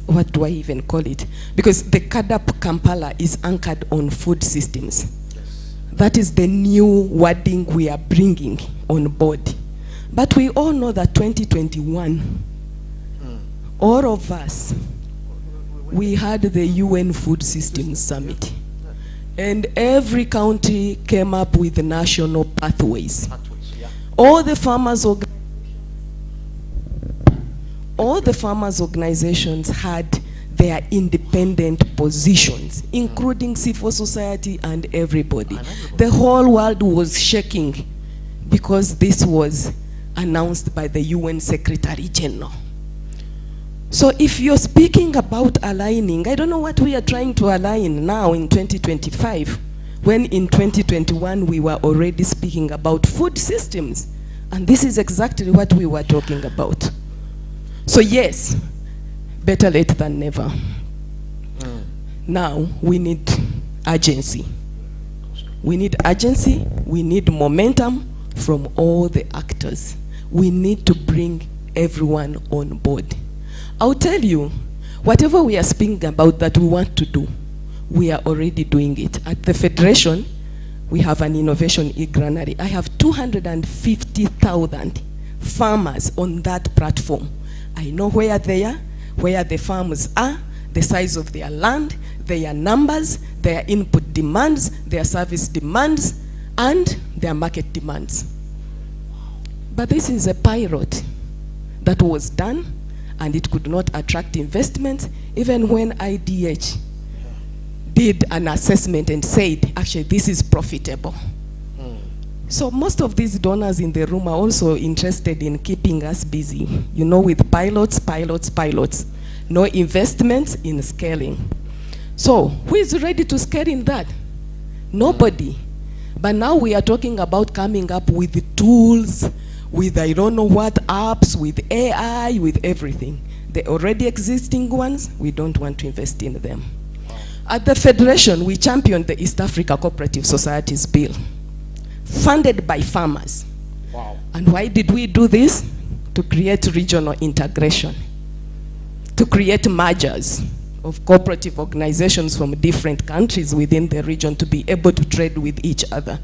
what do I even call it? Because the CAADP Kampala is anchored on food systems. Yes. That is the new wording we are bringing on board. But we all know that 2021, all of us, we had the UN Food Systems Summit. And every country came up with national pathways. All the farmers organizations had their independent positions, including civil society and everybody. The whole world was shaking because this was announced by the UN Secretary General. So if you're speaking about aligning, I don't know what we are trying to align now in 2025, when in 2021 we were already speaking about food systems. And this is exactly what we were talking about. So yes, better late than never. Now we need urgency. We need urgency, we need momentum from all the actors. We need to bring everyone on board. I'll tell you, whatever we are speaking about that we want to do, we are already doing it. At the Federation, we have an innovation e-granary. I have 250,000 farmers on that platform. I know where they are, where the farmers are, the size of their land, their numbers, their input demands, their service demands, and their market demands. But this is a pilot that was done, and it could not attract investment, even when IDH did an assessment and said, actually, this is profitable. So most of these donors in the room are also interested in keeping us busy, you know, with pilots. No investments in scaling. So who is ready to scale in that? Nobody. But now we are talking about coming up with the tools, with I don't know what apps, with AI, with everything. The already existing ones, we don't want to invest in them. At the Federation, we championed the East Africa Cooperative Societies Bill, funded by farmers. Wow. And why did we do this? To create regional integration, to create mergers of cooperative organizations from different countries within the region to be able to trade with each other.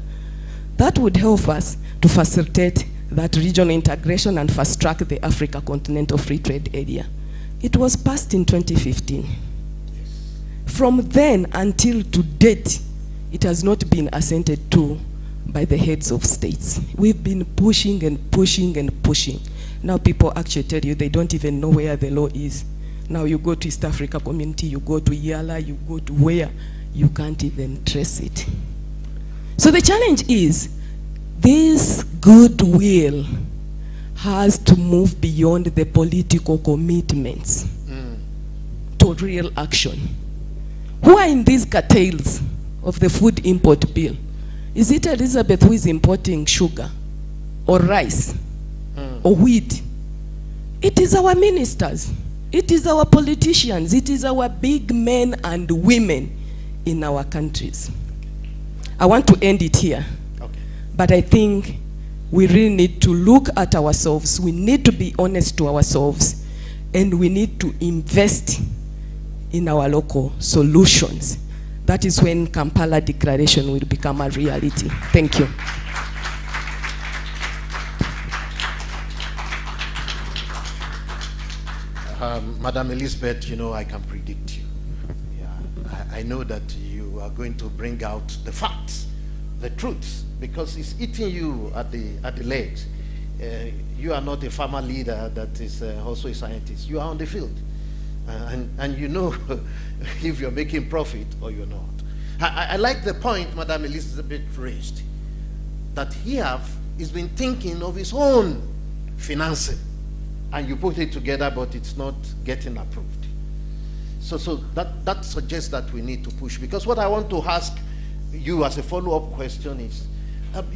That would help us to facilitate that regional integration and fast track the Africa Continental Free Trade Area. It was passed in 2015. From then until to date, it has not been assented to by the heads of states. We've been pushing and pushing and pushing. Now people actually tell you they don't even know where the law is. Now you go to East Africa Community, you go to Yala, you go to where, you can't even trace it. So the challenge is, this goodwill has to move beyond the political commitments to real action. Who are in these cartels of the food import bill? Is it Elizabeth who is importing sugar or rice or wheat? It is our ministers. It is our politicians. It is our big men and women in our countries. I want to end it here. Okay. But I think we really need to look at ourselves. We need to be honest to ourselves. And we need to invest in our local solutions. That is when Kampala Declaration will become a reality. Thank you. Madam Elizabeth, you know, I can predict you. Yeah, I know that you are going to bring out the facts, the truths, because it's eating you at the legs. You are not a farmer leader that is also a scientist. You are on the field. And you know if you're making profit or you're not. I like the point Madam Elizabeth raised, that he's been thinking of his own financing, and you put it together, but it's not getting approved. So that suggests that we need to push. Because what I want to ask you as a follow-up question is,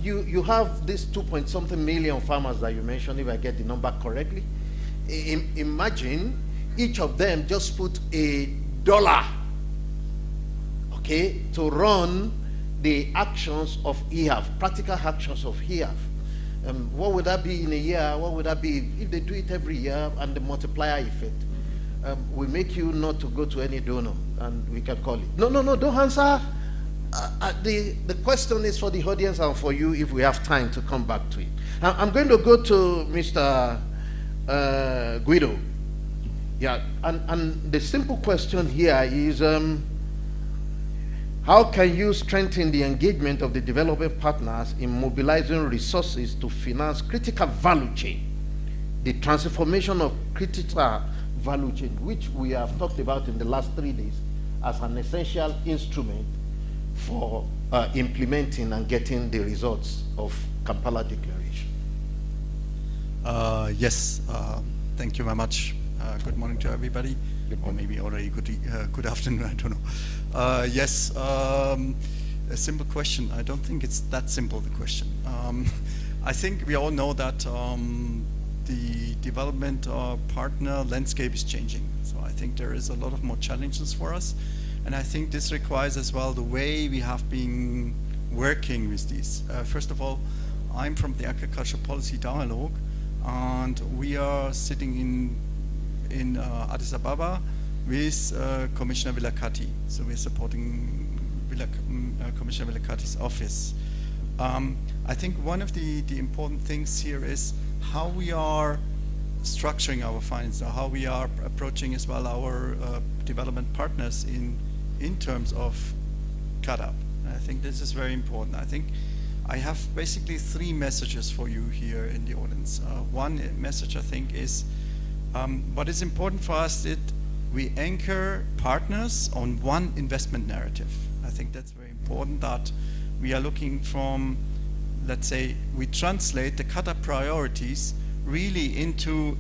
you have this 2-point-something million farmers that you mentioned, if I get the number correctly. Imagine each of them just put $1, okay, to run the actions of EHAF, practical actions of EHAF. What would that be in a year? What would that be if they do it every year, and the multiplier effect? We make you not to go to any donor, and we can call it. No, don't answer. the question is for the audience and for you if we have time to come back to it. I'm going to go to Mr. Guido. Yeah, and the simple question here is, how can you strengthen the engagement of the development partners in mobilizing resources to finance critical value chain, the transformation of critical value chain, which we have talked about in the last 3 days as an essential instrument for implementing and getting the results of Kampala Declaration? Yes, thank you very much. Good morning to everybody, or maybe already good afternoon, I don't know. Yes, a simple question. I don't think it's that simple, the question. I think we all know that the development partner landscape is changing. So I think there is a lot of more challenges for us. And I think this requires as well the way we have been working with these. First of all, I'm from the Agriculture Policy Dialogue, and we are sitting in Addis Ababa with Commissioner Vilakati. So we're supporting Commissioner Vilakati's office. I think one of the important things here is how we are structuring our finance, how we are approaching as well our development partners in terms of CAADP. I think this is very important. I think I have basically 3 messages for you here in the audience. One message I think is what is important for us is we anchor partners on one investment narrative. I think that's very important, that we are looking from, let's say, we translate the CAADP priorities really into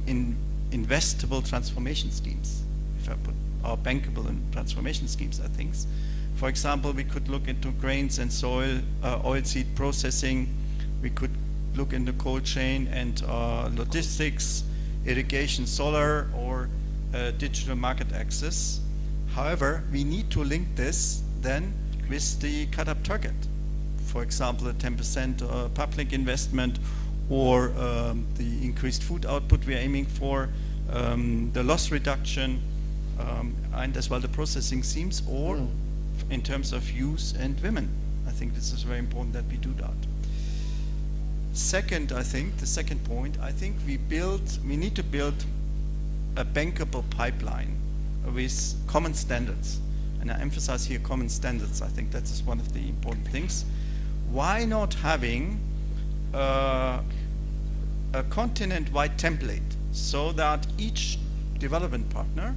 investable transformation schemes. If I put our bankable and transformation schemes, I think. For example, we could look into grains and soil, oilseed processing. We could look into cold chain and logistics, irrigation, solar, or digital market access. However, we need to link this then with the CAADP target. For example, a 10% public investment, or the increased food output we're aiming for, the loss reduction, and as well the processing schemes, or in terms of youth and women. I think this is very important that we do that. Second, I think, the second point, I think we need to build a bankable pipeline with common standards. And I emphasize here common standards. I think that is one of the important things. Why not having a continent-wide template so that each development partner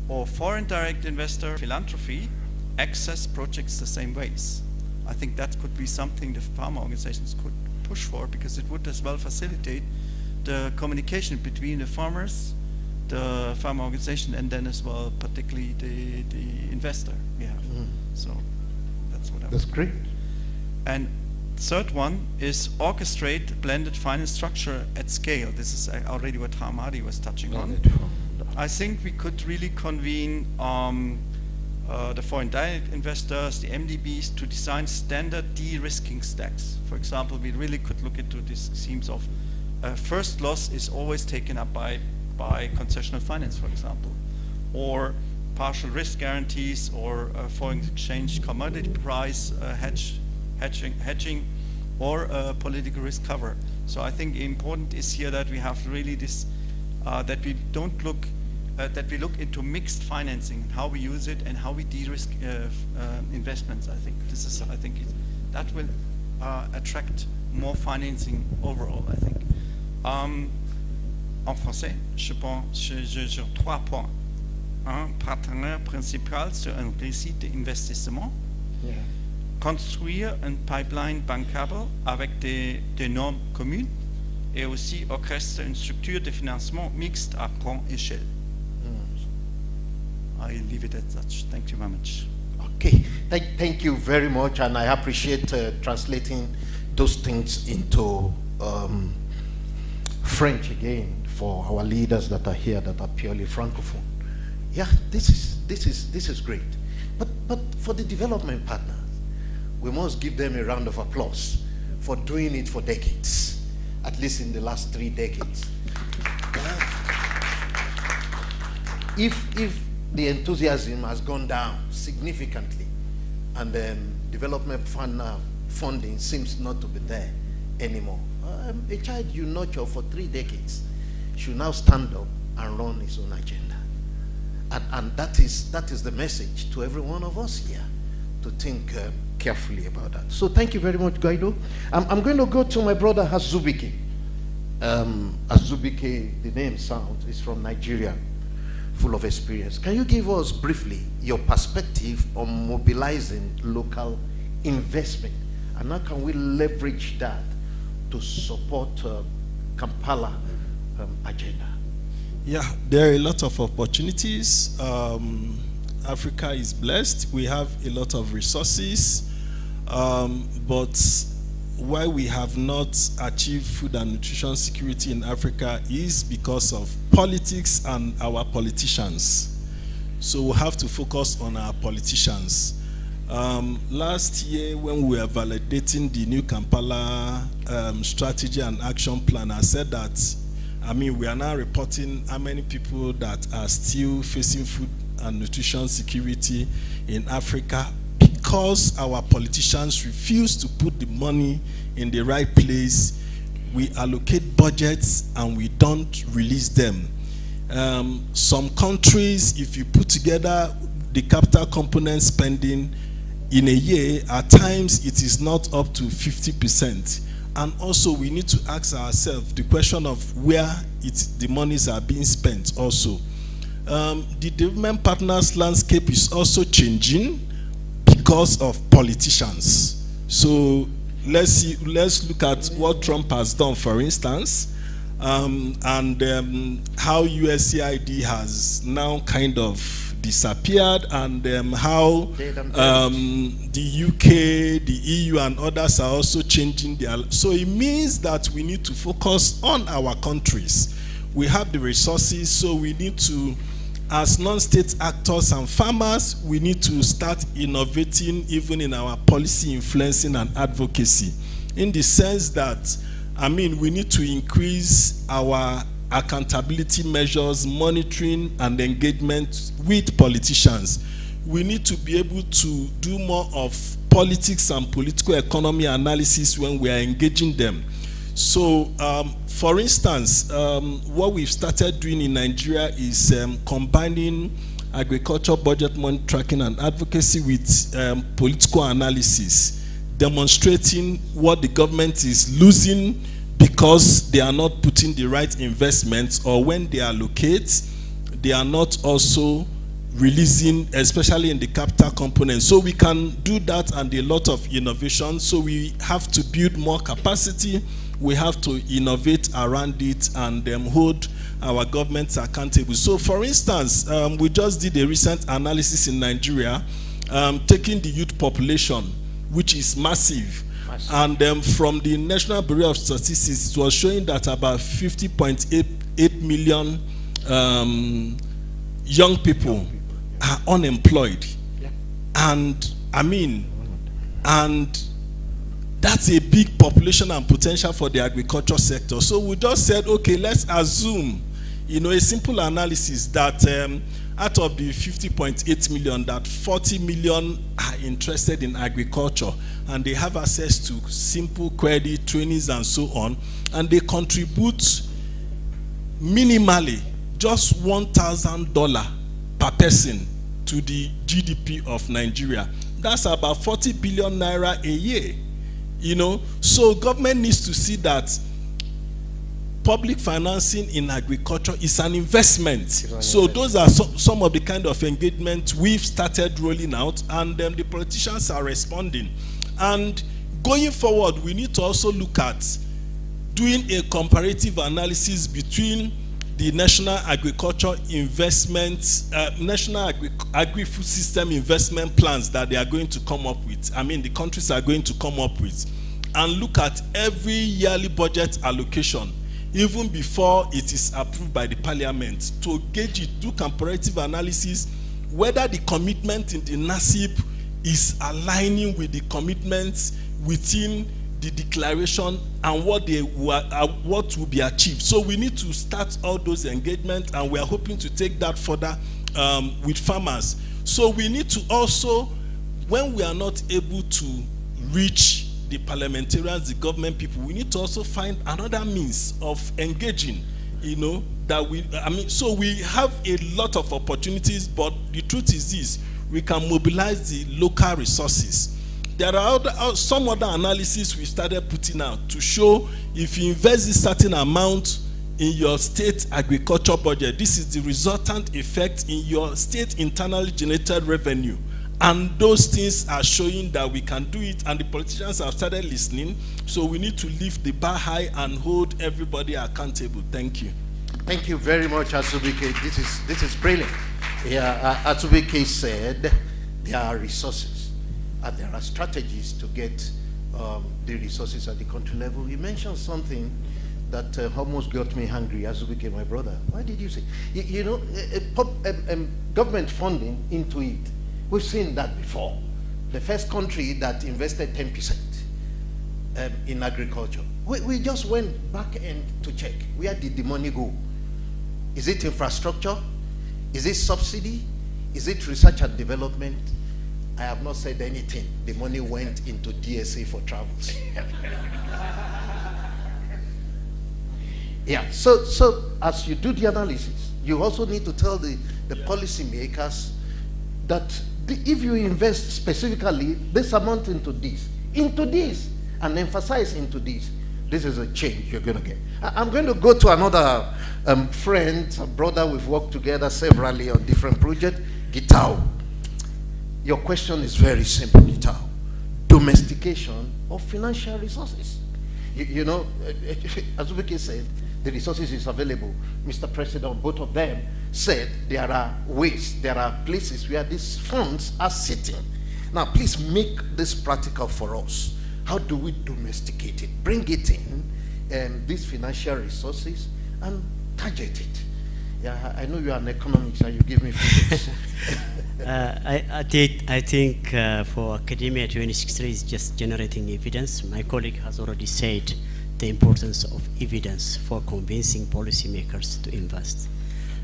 or foreign direct investor philanthropy access projects the same ways? I think that could be something the farmer organizations could push for, because it would as well facilitate the communication between the farmers, the farmer organization, and then as well particularly the investor we have. So that's what I That's great. And third one is orchestrate blended finance structure at scale. This is already what Hamadi was touching on. I think we could really convene the foreign direct investors, the MDBs, to design standard de-risking stacks. For example, we really could look into these schemes of first loss is always taken up by concessional finance, for example, or partial risk guarantees, or foreign exchange commodity price hedging, or political risk cover. So I think important is here that we have really this, that we don't look, that we look into mixed financing, how we use it and how we de-risk investments. I think this is, that will attract more financing overall, I think. En français, je pense sur 3 points. Un partenaire principal sur un récit d'investissement. Yeah. Construire un pipeline bankable avec des normes communes, et aussi orchestrer une structure de financement mixte à grande échelle. I leave it at that. Thank you very much. Okay, thank you very much, and I appreciate translating those things into French again for our leaders that are here that are purely francophone. Yeah, this is great, but for the development partners, we must give them a round of applause for doing it for decades, at least in the last 3 decades. If the enthusiasm has gone down significantly, and then development funding seems not to be there anymore. A child you nurture for 3 decades should now stand up and run his own agenda. And that is the message to every one of us here, to think carefully about that. So thank you very much, Guido. I'm going to go to my brother Azubike. Azubike, the name sounds, is from Nigeria, full of experience. Can you give us briefly your perspective on mobilizing local investment, and how can we leverage that to support Kampala agenda? Yeah, there are a lot of opportunities. Africa is blessed. We have a lot of resources, but why we have not achieved food and nutrition security in Africa is because of politics and our politicians. So we have to focus on our politicians. Last year, when we were validating the new Kampala strategy and action plan, I said that, we are now reporting how many people that are still facing food and nutrition security in Africa because our politicians refuse to put the money in the right place. We allocate budgets and we don't release them. Some countries, if you put together the capital component spending in a year, at times it is not up to 50%. And also we need to ask ourselves the question of where the monies are being spent also. The development partners landscape is also changing because of politicians. So let's look at what Trump has done, for instance, and how USAID has now kind of disappeared, and how the UK, the EU, and others are also changing their. So it means that we need to focus on our countries. We have the resources, so we need to, as non-state actors and farmers, we need to start innovating even in our policy influencing and advocacy, in the sense that, we need to increase our accountability measures, monitoring and engagement with politicians. We need to be able to do more of politics and political economy analysis when we are engaging them. So, for instance, what we've started doing in Nigeria is combining agriculture budget money tracking and advocacy with political analysis, demonstrating what the government is losing because they are not putting the right investments, or when they allocate, they are not also releasing, especially in the capital component. So we can do that, and a lot of innovation. So we have to build more capacity, we have to innovate around it, and hold our governments accountable. So for instance, we just did a recent analysis in Nigeria, taking the youth population, which is massive. And from the National Bureau of Statistics, it was showing that about 50.8 million young people are unemployed. Yeah. And that's a big population and potential for the agriculture sector. So we just said, okay, let's assume, a simple analysis that out of the 50.8 million, that 40 million are interested in agriculture, and they have access to simple credit, trainings, and so on, and they contribute minimally just $1,000 per person to the GDP of Nigeria. That's about 40 billion naira a year. So government needs to see that public financing in agriculture is an investment. So those are some of the kind of engagement we've started rolling out, and the politicians are responding. And going forward, we need to also look at doing a comparative analysis between the National Agriculture Investment, National Agri-Food System investment plans that they are going to come up with. The countries are going to come up with, and look at every yearly budget allocation, even before it is approved by the parliament, to gauge it, do comparative analysis, whether the commitment in the NASIP is aligning with the commitments within the declaration and what will be achieved. So we need to start all those engagements, and we are hoping to take that further with farmers. So we need to also when we are not able to reach the parliamentarians, the government people, we need to also find another means of engaging, you know, that we, I mean, so we have a lot of opportunities, but the truth is this: we can mobilize the local resources. There are some other analysis we started putting out to show if you invest a certain amount in your state agriculture budget, this is the resultant effect in your state internally generated revenue. And those things are showing that we can do it, and the politicians have started listening. So we need to lift the bar high and hold everybody accountable. Thank you. Thank you very much, Azubike. This is brilliant. Yeah, Azubike said there are resources and there are strategies to get the resources at the country level. You mentioned something that almost got me hungry, Azubike, my brother. Why did you say? You know, government funding into it. We've seen that before. The first country that invested 10% in agriculture. We just went back and to check. Where did the money go? Is it infrastructure? Is it subsidy? Is it research and development? I have not said anything. The money went into DSA for travels. Yeah, so as you do the analysis, you also need to tell the policy makers that if you invest specifically this amount into this, and emphasize into this is a change you're going to get. I'm going to go to another friend, a brother we've worked together severally on different projects, Gitao. Your question is very simple, Gitao. Domestication of financial resources. You know, as Ubeke said, the resources is available. Mr. President, both of them said there are ways, there are places where these funds are sitting. Now, please make this practical for us. How do we domesticate it? Bring it in, these financial resources, and target it. Yeah, I know you are an economist and you give me figures. I think for Academia 2063 is just generating evidence. My colleague has already said the importance of evidence for convincing policymakers to invest.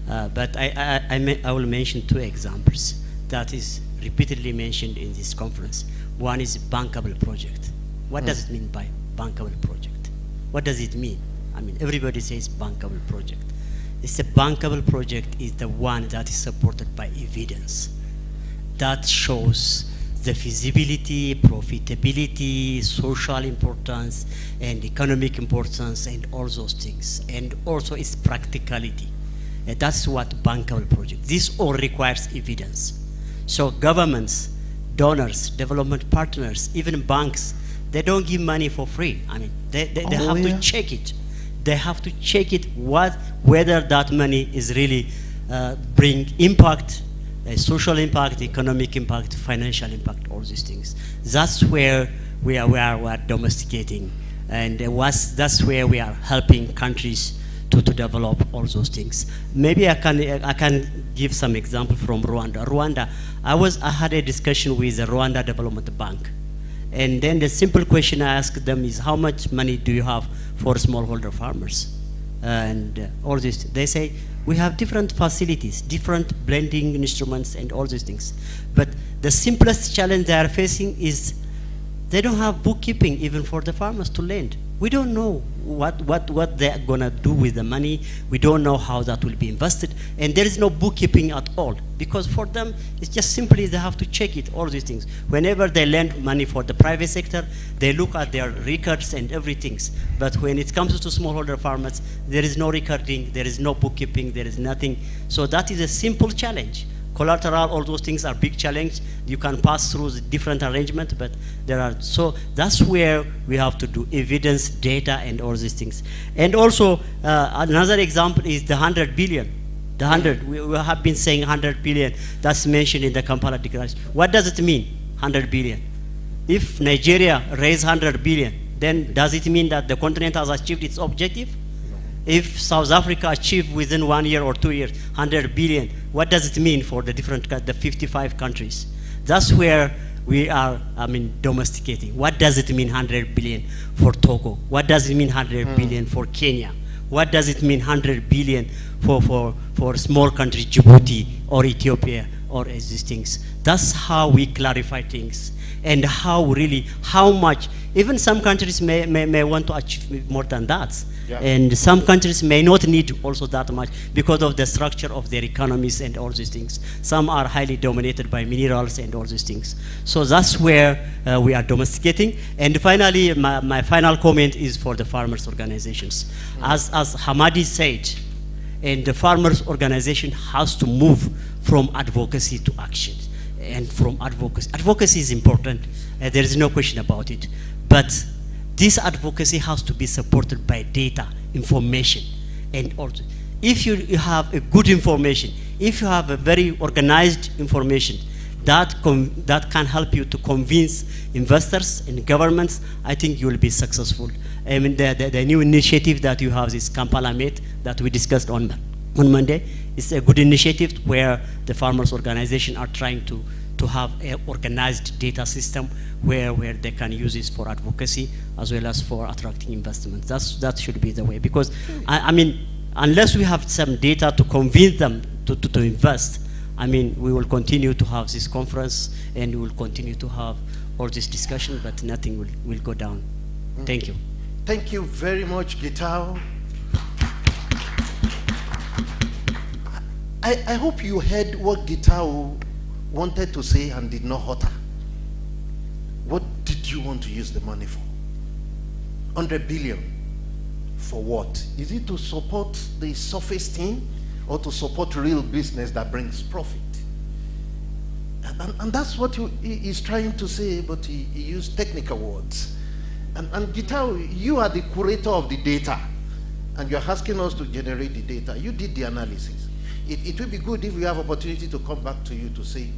But I will mention two examples that is repeatedly mentioned in this conference. One is bankable project. What does it mean by bankable project? What does it mean? I mean, everybody says bankable project. It's a bankable project is the one that is supported by evidence that shows the feasibility, profitability, social importance, and economic importance, and all those things, and also its practicality. That's what bankable project. This all requires evidence. So governments, donors, development partners, even banks, they don't give money for free. I mean, they have to check it. They have to check it whether that money is really bring impact, social impact, economic impact, financial impact, all these things. That's where we are domesticating, and that's where we are helping countries to develop all those things. Maybe I can give some example from Rwanda. Rwanda, I had a discussion with the Rwanda Development Bank. And then the simple question I asked them is, how much money do you have for smallholder farmers? And all this, they say, we have different facilities, different blending instruments and all these things. But the simplest challenge they are facing is they don't have bookkeeping even for the farmers to lend. We don't know what they're gonna do with the money. We don't know how that will be invested. And there is no bookkeeping at all, because for them, it's just simply they have to check it, all these things. Whenever they lend money for the private sector, they look at their records and everything. But when it comes to smallholder farmers, there is no recording, there is no bookkeeping, there is nothing. So that is a simple challenge. Collateral, all those things are big challenge. You can pass through the different arrangement, but there are, so that's where we have to do evidence, data, and all these things. And also, another example is the 100 billion. The 100, we have been saying 100 billion, that's mentioned in the Kampala Declaration. What does it mean, 100 billion? If Nigeria raised 100 billion, then does it mean that the continent has achieved its objective? If South Africa achieved within 1 year or 2 years 100 billion, what does it mean for the 55 countries? That's where we are, domesticating. What does it mean 100 billion for Togo? What does it mean 100 billion for Kenya? What does it mean 100 billion for small countries, Djibouti or Ethiopia or these things? That's how we clarify things, and how much, even some countries may want to achieve more than that. Yeah. And some countries may not need also that much because of the structure of their economies and all these things. Some are highly dominated by minerals and all these things. So that's where we are domesticating. And finally, my final comment is for the farmers' organizations. As Hamadi said, and the farmers' organization has to move from advocacy to action. And from advocacy is important, there is no question about it. But this advocacy has to be supported by data, information, and also, if you have a good information, if you have a very organized information, that can help you to convince investors and governments, I think you will be successful. I mean, the new initiative that you have, this Kampala Meet that we discussed on Monday, is a good initiative where the farmers' organization are trying to have an organized data system where they can use this for advocacy as well as for attracting investments. That should be the way, because I mean, unless we have some data to convince them to invest, I mean, we will continue to have this conference and we will continue to have all this discussion, but nothing will go down. Thank you. Thank you very much, Gitao. I hope you heard what Gitao wanted to say and did not utter. What did you want to use the money for? 100 billion. For what? Is it to support the surface thing or to support real business that brings profit? And that's what he's trying to say, but he used technical words. And Gitao, you are the curator of the data, and you're asking us to generate the data. You did the analysis. It would be good if we have opportunity to come back to you to say,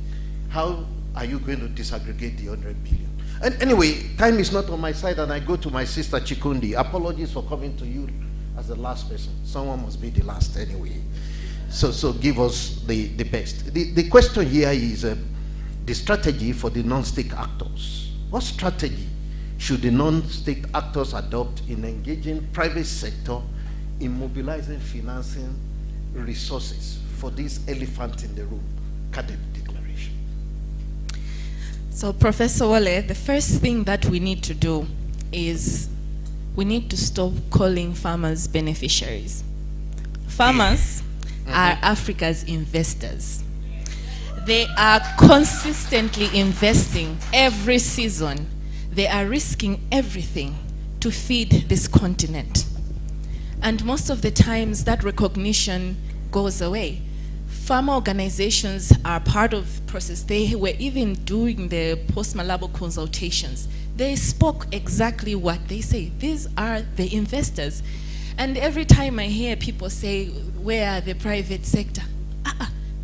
how are you going to disaggregate the 100 billion? And anyway, time is not on my side, and I go to my sister Chikundi. Apologies for coming to you as the last person. Someone must be the last anyway. So give us the best. The question here is the strategy for the non-state actors. What strategy should the non-state actors adopt in engaging private sector in mobilizing financing resources for this elephant in the room, CAADP declaration? So, Professor Wale, the first thing that we need to do is we need to stop calling farmers beneficiaries. Farmers are Africa's investors. They are consistently investing every season. They are risking everything to feed this continent. And most of the times that recognition goes away. Farmer organizations are part of the process. They were even doing the post-Malabo consultations. They spoke exactly what they say. These are the investors. And every time I hear people say, where are the private sector?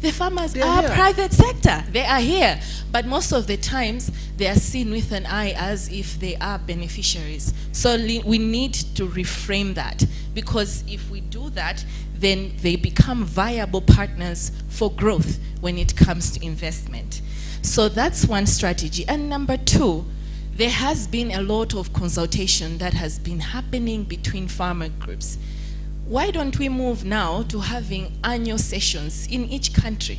The farmers are private sector. They are here. But most of the times, they are seen with an eye as if they are beneficiaries. So we need to reframe that, because if we do that, then they become viable partners for growth when it comes to investment. So that's one strategy. And number two, there has been a lot of consultation that has been happening between farmer groups. Why don't we move now to having annual sessions in each country?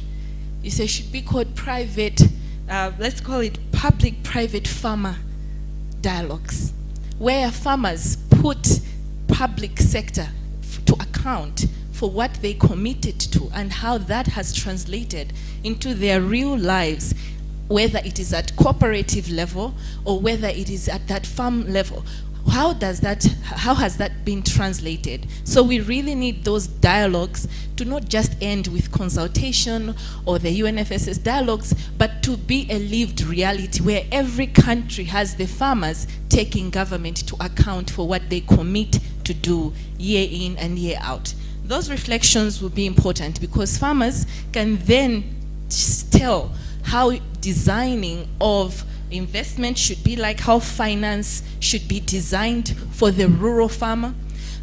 It should be called private, let's call it public-private farmer dialogues, where farmers put public sector to account for what they committed to and how that has translated into their real lives, whether it is at cooperative level or whether it is at that farm level. How has that been translated? So we really need those dialogues to not just end with consultation or the UNFSS dialogues, but to be a lived reality where every country has the farmers taking government to account for what they commit to do year in and year out. Those reflections will be important because farmers can then tell how designing of investment should be like, how finance should be designed for the rural farmer,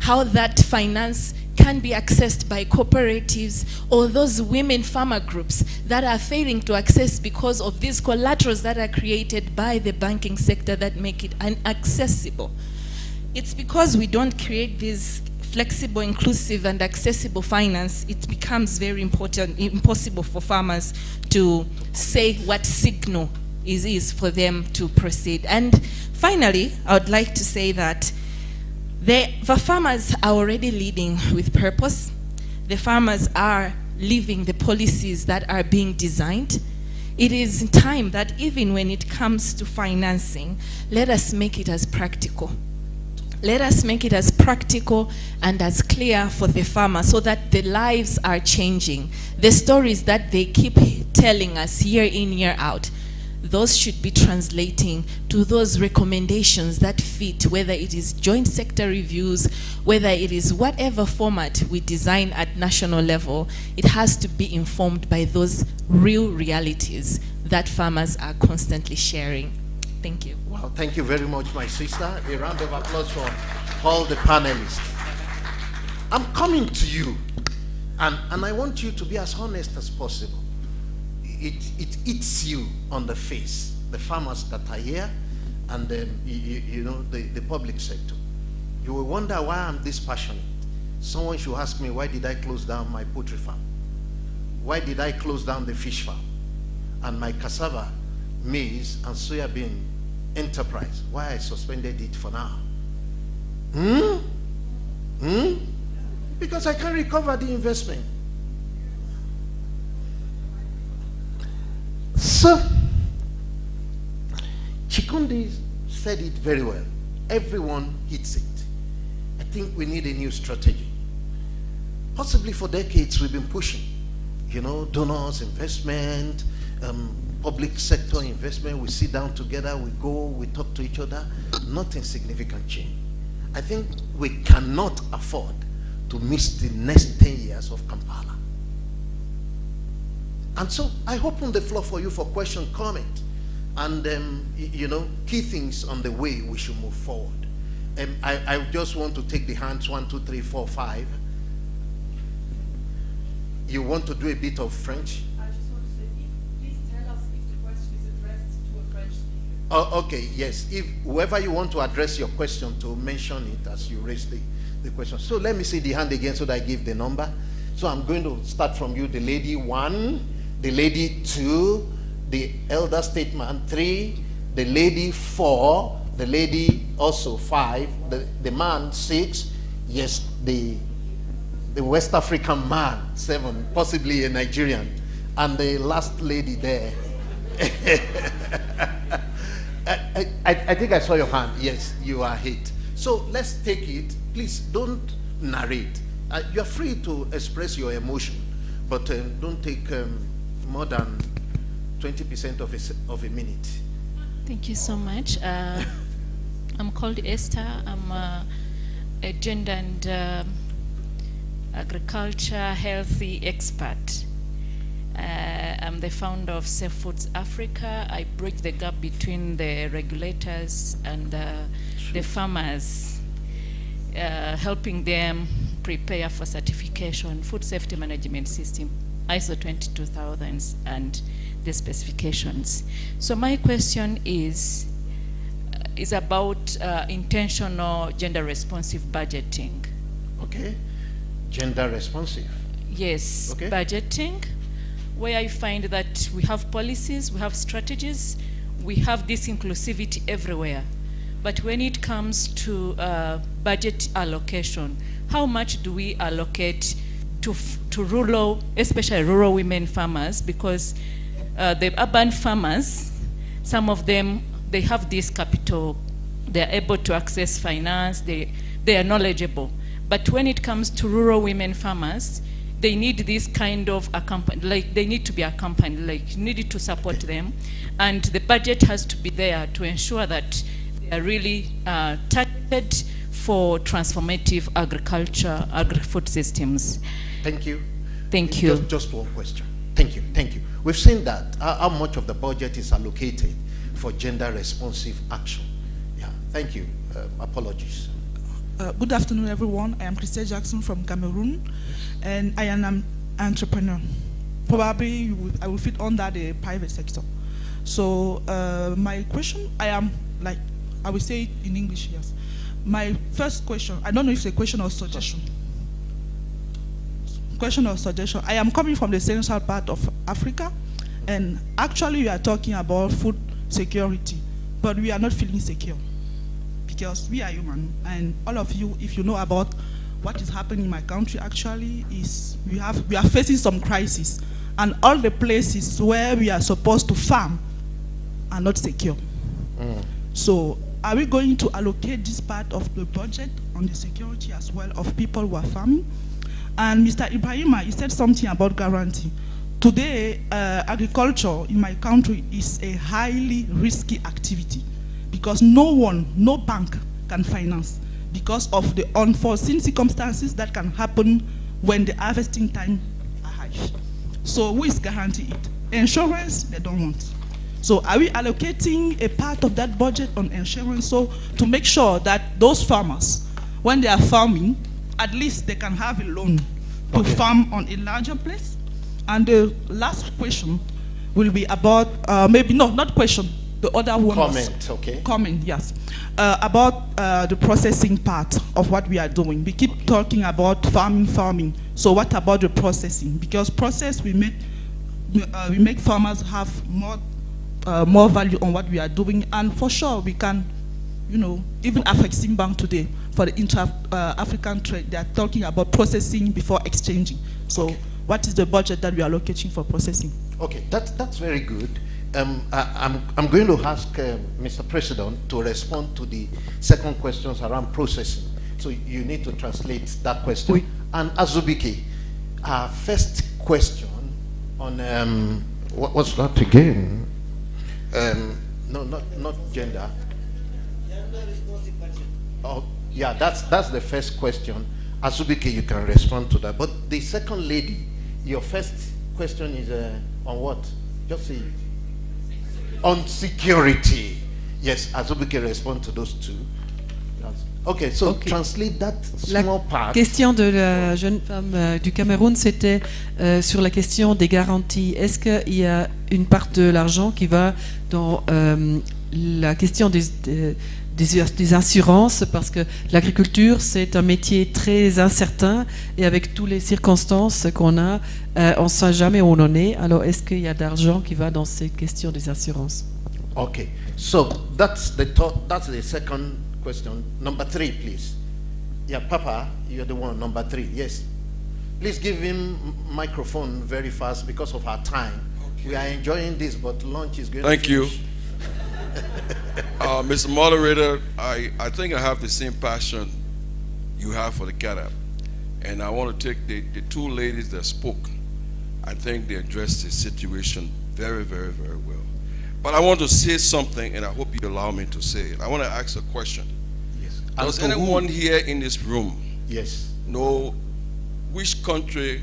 how that finance can be accessed by cooperatives or those women farmer groups that are failing to access because of these collaterals that are created by the banking sector that make it inaccessible. It's because we don't create these flexible, inclusive, and accessible finance, it becomes very impossible for farmers to say what signal is for them to proceed. And finally, I would like to say that the farmers are already leading with purpose. The farmers are living the policies that are being designed. It is time that even when it comes to financing, let us make it as practical. Let us make it as practical and as clear for the farmer so that the lives are changing. The stories that they keep telling us year in, year out, those should be translating to those recommendations that fit, whether it is joint sector reviews, whether it is whatever format we design at national level, it has to be informed by those real realities that farmers are constantly sharing. Thank you. Wow, thank you very much, my sister. A round of applause for all the panelists. I'm coming to you, and I want you to be as honest as possible. It eats you on the face, the farmers that are here, and you know, the public sector. You will wonder why I'm this passionate. Someone should ask me, why did I close down my poultry farm? Why did I close down the fish farm? And my cassava, maize, and soybean enterprise, why I suspended it for now? Because I can't recover the investment. So, Chikundi said it very well. Everyone hits it. I think we need a new strategy. Possibly for decades we've been pushing, you know, donors, investment, public sector investment. We sit down together, we go, we talk to each other. Nothing significant change. I think we cannot afford to miss the next 10 years of Kampala. And so I open the floor for you for question, comment, and you know, key things on the way we should move forward. I just want to take the hands 1, 2, 3, 4, 5. You want to do a bit of French? I just want to say, please tell us if the question is addressed to a French speaker. Oh, okay, yes. If whoever you want to address your question to, mention it as you raise the question. So let me see the hand again so that I give the number. So I'm going to start from you, the lady 1, the lady 2, the elder statesman 3, the lady 4, the lady also 5, the man 6, yes, the West African man 7, possibly a Nigerian, and the last lady there. I think I saw your hand. Yes, you are hit. So let's take it. Please don't narrate. You're free to express your emotion, but don't take more than 20% of a minute. Thank you so much. I'm called Esther. I'm a gender and agriculture healthy expert. I'm the founder of Safe Foods Africa. I bridge the gap between the regulators and the farmers, helping them prepare for certification, food safety management system, ISO 22000 and the specifications. So my question is about intentional gender responsive budgeting. Okay. Gender responsive. Yes, okay. Budgeting, where I find that we have policies, we have strategies, we have this inclusivity everywhere. But when it comes to budget allocation, how much do we allocate to rural, especially rural women farmers? Because the urban farmers, some of them, they have this capital, they're able to access finance, they are knowledgeable. But when it comes to rural women farmers, they need this kind of like they need to be accompanied, like needed to support them, and the budget has to be there to ensure that they are really targeted for transformative agriculture, agri-food systems. Thank you. Thank you. Just one question. Thank you. Thank you. We've seen that how much of the budget is allocated for gender responsive action. Yeah. Thank you. Apologies. Good afternoon, everyone. I am Christelle Jackson from Cameroon, and I am an entrepreneur. Probably I will fit under the private sector. So my question, I will say it in English, yes. My first question, I don't know if it's a question or suggestion. Question or suggestion. I am coming from the central part of Africa, and actually we are talking about food security, but we are not feeling secure because we are human, and all of you, if you know about what is happening in my country, actually is we are facing some crisis, and all the places where we are supposed to farm are not secure. So are we going to allocate this part of the budget on the security as well of people who are farming? And Mr. Ibrahima, he said something about guarantee. Today, agriculture in my country is a highly risky activity because no bank can finance because of the unforeseen circumstances that can happen when the harvesting time arrives. So who is guaranteeing it? Insurance, they don't want. So are we allocating a part of that budget on insurance so to make sure that those farmers, when they are farming, at least they can have a loan to farm on a larger place? And the last question will be about, not question, the other one. Comment, okay. Comment, yes. About the processing part of what we are doing. We keep talking about farming. So what about the processing? Because process, we make farmers have more value on what we are doing, and for sure we can, even Afreximbank today, for the intra-African trade, they are talking about processing before exchanging. So what is the budget that we are allocating for processing? Okay, that's very good. I'm going to ask Mr. President to respond to the second questions around processing. So you need to translate that question. Oui. And Azubike, our first question on, what's that again? No, not gender. Oh, yeah, that's the first question. Azubike, you can respond to that. But the second lady, your first question is on what? Just say on security. Yes, Azubike respond to those two. Okay, so translate that small part. La question de la jeune femme du Cameroun, c'était sur la question des garanties. Est-ce qu'il y a une part de l'argent qui va dans la question des assurances, parce que l'agriculture, c'est un métier très incertain, et avec toutes les circonstances qu'on a, on ne sait jamais où on en est. Alors, est-ce qu'il y a d'argent qui va dans ces questions des assurances? Okay, so that's the second question. Number 3, please. Yeah, Papa, you're the one. Number 3, yes. Please give him microphone very fast because of our time. Okay. We are enjoying this, but lunch is going to finish. Thank you. Mr. Moderator, I think I have the same passion you have for the CAADP. And I want to take the two ladies that spoke. I think they addressed the situation very, very, very well. But I want to say something, and I hope you allow me to say it. I want to ask a question. Yes. Does anyone here in this room know which country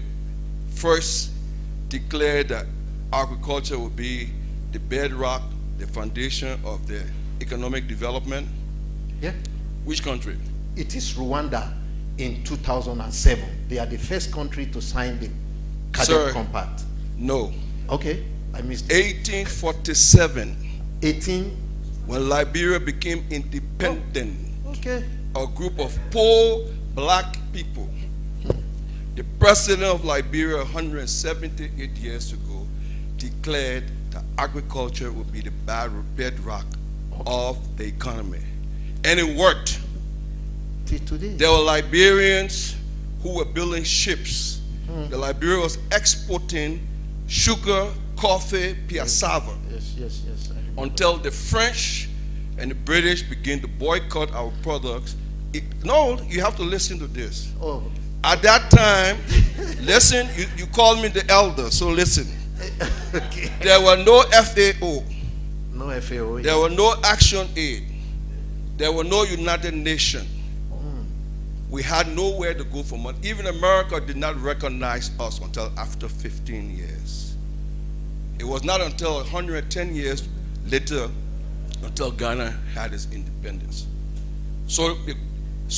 first declared that agriculture would be the bedrock, the foundation of the economic development? Yeah. Which country? It is Rwanda in 2007. They are the first country to sign the CAADP Compact. No. Okay, I missed it. 1847. 18. When Liberia became independent. Okay. A group of poor black people. The president of Liberia 178 years ago declared that agriculture would be the bedrock of the economy. And it worked. Today. There were Liberians who were building ships. The Liberia was exporting sugar, coffee, cassava. Yes. Until the French and the British began to boycott our products. No, you have to listen to this. Oh. At that time, listen, you called me the elder, so listen. Okay. There were no FAO. No FAO. There were no Action Aid. There were no United Nations. We had nowhere to go for money. Even America did not recognize us until after 15 years. It was not until 110 years later until Ghana had its independence. So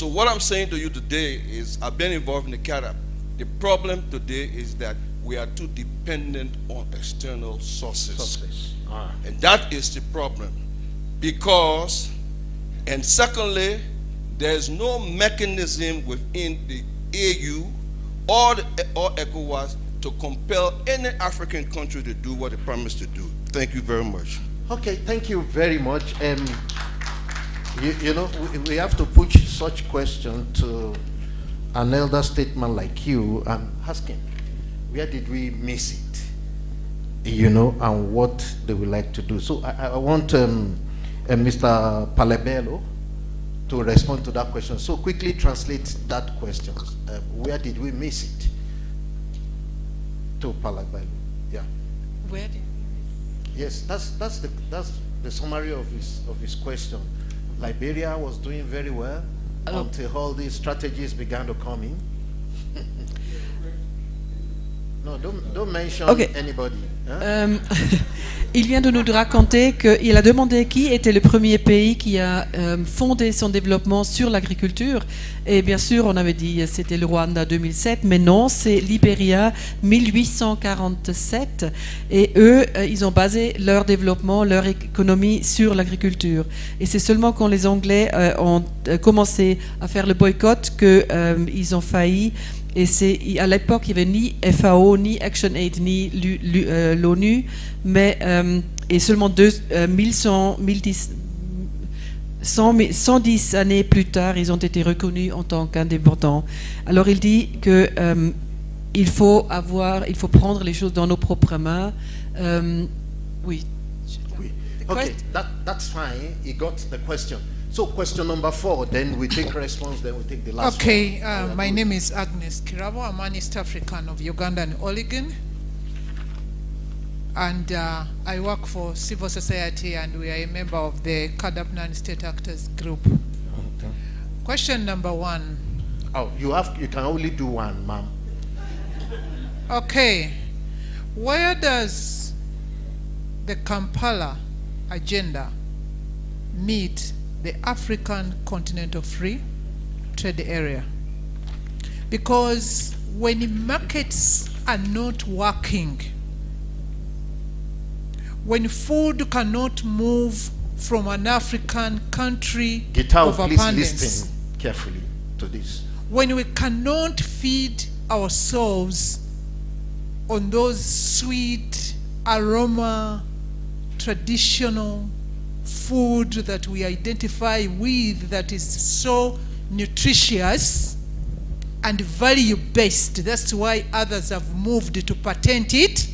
what I'm saying to you today is, I've been involved in the CAADP. The problem today is that we are too dependent on external sources. And that is the problem. Because, and secondly, There's no mechanism within the AU or ECOWAS to compel any African country to do what it promised to do. Thank you very much. Okay, thank you very much. You know, we have to push such question to an elder statesman like you and ask him, where did we miss it? You know, and what they would like to do. So I want Mr. Palebelo to respond to that question. So quickly translate that question. Where did we miss it? To Palebelo. Yeah. Where did we miss it? Yes, that's the summary of his question. Liberia was doing very well until all these strategies began to come in. No, don't mention anybody. Hein? Il vient de nous raconter qu'il a demandé qui était le premier pays qui a fondé son développement sur l'agriculture. Et bien sûr, on avait dit c'était le Rwanda 2007, mais non, c'est Libéria 1847. Et eux, ils ont basé leur développement, leur économie sur l'agriculture. Et c'est seulement quand les Anglais ont commencé à faire le boycott qu'ils ont failli. Et c'est à l'époque, il n'y avait ni FAO, ni ActionAid, ni l'ONU, mais et seulement 110 années plus tard, ils ont été reconnus en tant qu'indépendants. Alors il dit que il faut prendre les choses dans nos propres mains. Oui. Okay, that's fine. He got the question. So question number 4, then we take response, then we take the last one. Okay, my name is Agnes Kirabo. I'm an East African of Uganda and Oregon. And I work for civil society, and we are a member of the CAADP non-state actors group. Okay. Question number 1. Oh, you can only do one, ma'am. Okay, where does the Kampala agenda meet the African Continental Free Trade Area? Because when markets are not working, when food cannot move from an African country of abundance, please listen carefully to this. When we cannot feed ourselves on those sweet aroma traditional food that we identify with, that is so nutritious and value based, that's why others have moved to patent it,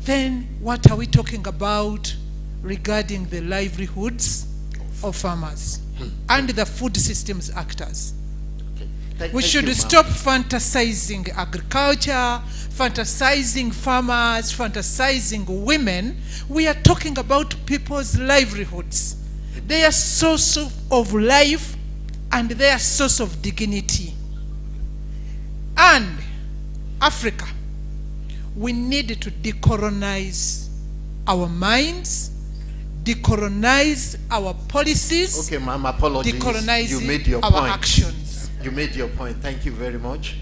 then what are we talking about regarding the livelihoods of farmers and the food systems actors? We should stop fantasizing agriculture, fantasizing farmers, fantasizing women. We are talking about people's livelihoods, their source of life and their source of dignity. And Africa, we need to decolonize our minds, decolonize our policies, okay, ma'am, apologies. Decolonize you made your our point. actions. You made your point. Thank you very much.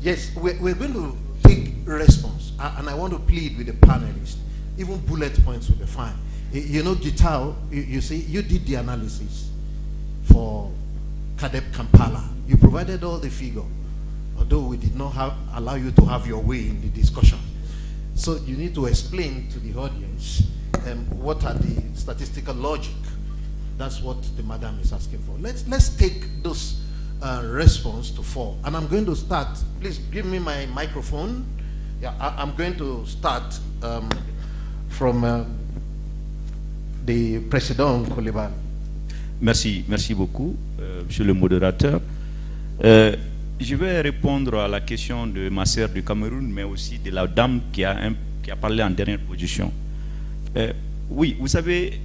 Yes, we're going to take response, and I want to plead with the panelists. Even bullet points will be fine. You know, Gitao, you see, you did the analysis for CAADP Kampala. You provided all the figure, although we did not allow you to have your way in the discussion. So you need to explain to the audience what are the statistical logic. That's what the madam is asking for. Let's take those response to 4. And I'm going to start. Please give me my microphone. Yeah, I'm going to start from the Président Coulibaly. Merci beaucoup, Monsieur le modérateur. Je vais répondre à la question de ma sœur du Cameroun, mais aussi de la dame qui a parlé en dernière position. Oui, vous savez,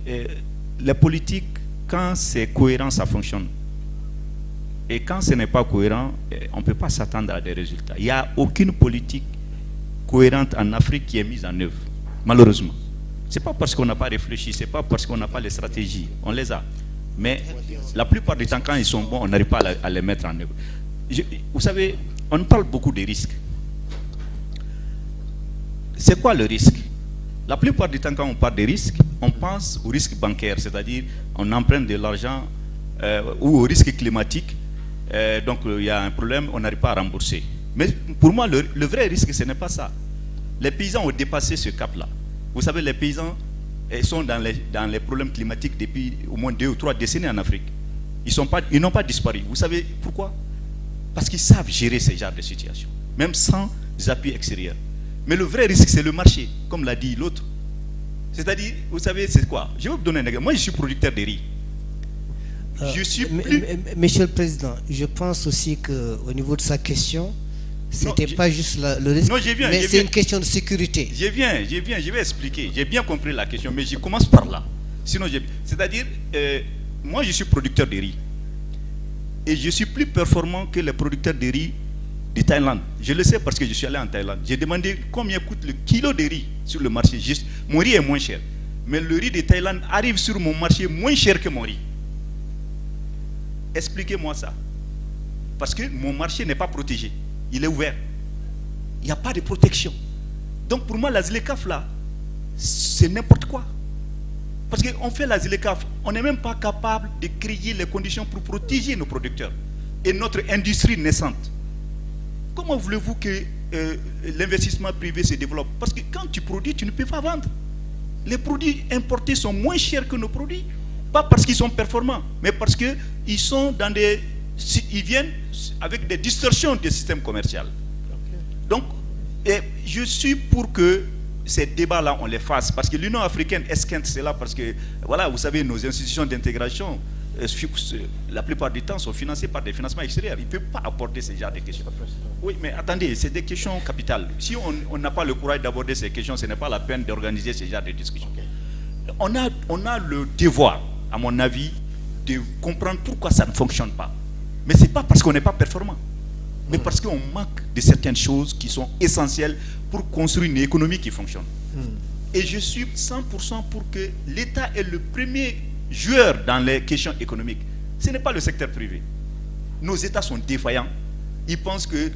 la politique, quand c'est cohérent, ça fonctionne. Et quand ce n'est pas cohérent, on ne peut pas s'attendre à des résultats. Il n'y a aucune politique cohérente en Afrique qui est mise en œuvre, malheureusement. Ce n'est pas parce qu'on n'a pas réfléchi, ce n'est pas parce qu'on n'a pas les stratégies, on les a. Mais la plupart du temps, quand ils sont bons, on n'arrive pas à les mettre en œuvre. Vous savez, on parle beaucoup des risques. C'est quoi le risque? La plupart du temps, quand on parle des risques, on pense au risque bancaire, c'est-à-dire on emprunte de l'argent ou au risque climatique, donc il y a un problème, on n'arrive pas à rembourser. Mais pour moi, le vrai risque, ce n'est pas ça. Les paysans ont dépassé ce cap-là. Vous savez, les paysans sont dans les problèmes climatiques depuis au moins 2 ou 3 décennies en Afrique. Ils n'ont pas disparu. Vous savez pourquoi? Parce qu'ils savent gérer ce genre de situation, même sans appui extérieur. Mais le vrai risque, c'est le marché, comme l'a dit l'autre. C'est-à-dire, vous savez, c'est quoi? Je vais vous donner un exemple. Moi, je suis producteur de riz. Je suis plus... Monsieur le Président, je pense aussi qu'au niveau de sa question, ce n'était pas juste le risque, mais c'est une question de sécurité. Je vais expliquer. J'ai bien compris la question, mais je commence par là. Sinon, c'est-à-dire, moi, je suis producteur de riz. Et je suis plus performant que les producteurs de riz de Thaïlande. Je le sais parce que je suis allé en Thaïlande. J'ai demandé combien coûte le kilo de riz sur le marché. Mon riz est moins cher. Mais le riz de Thaïlande arrive sur mon marché moins cher que mon riz. Expliquez-moi ça. Parce que mon marché n'est pas protégé. Il est ouvert. Il n'y a pas de protection. Donc pour moi, la ZLECAf là, c'est n'importe quoi. Parce qu'on fait la ZLECAf, on n'est même pas capable de créer les conditions pour protéger nos producteurs et notre industrie naissante. Comment voulez-vous que l'investissement privé se développe? Parce que quand tu produis, tu ne peux pas vendre. Les produits importés sont moins chers que nos produits. Pas parce qu'ils sont performants, mais parce qu'ils sont dans ils viennent avec des distorsions du système commercial. Donc, je suis pour que ces débats-là, on les fasse. Parce que l'Union africaine esquinte cela parce que, voilà, vous savez, nos institutions d'intégration, la plupart du temps, sont financées par des financements extérieurs. Ils ne peuvent pas apporter ce genre de questions. Oui, mais attendez, c'est des questions capitales. Si on n'a pas le courage d'aborder ces questions, ce n'est pas la peine d'organiser ce genre de discussions. On a le devoir, à mon avis, de comprendre pourquoi ça ne fonctionne pas. Mais ce n'est pas parce qu'on n'est pas performant, mais parce qu'on manque de certaines choses qui sont essentielles pour construire une économie qui fonctionne. Et je suis 100% pour que l'État est le premier joueur dans les questions économiques. Ce n'est pas le secteur privé. Nos États sont défaillants. Ils pensent que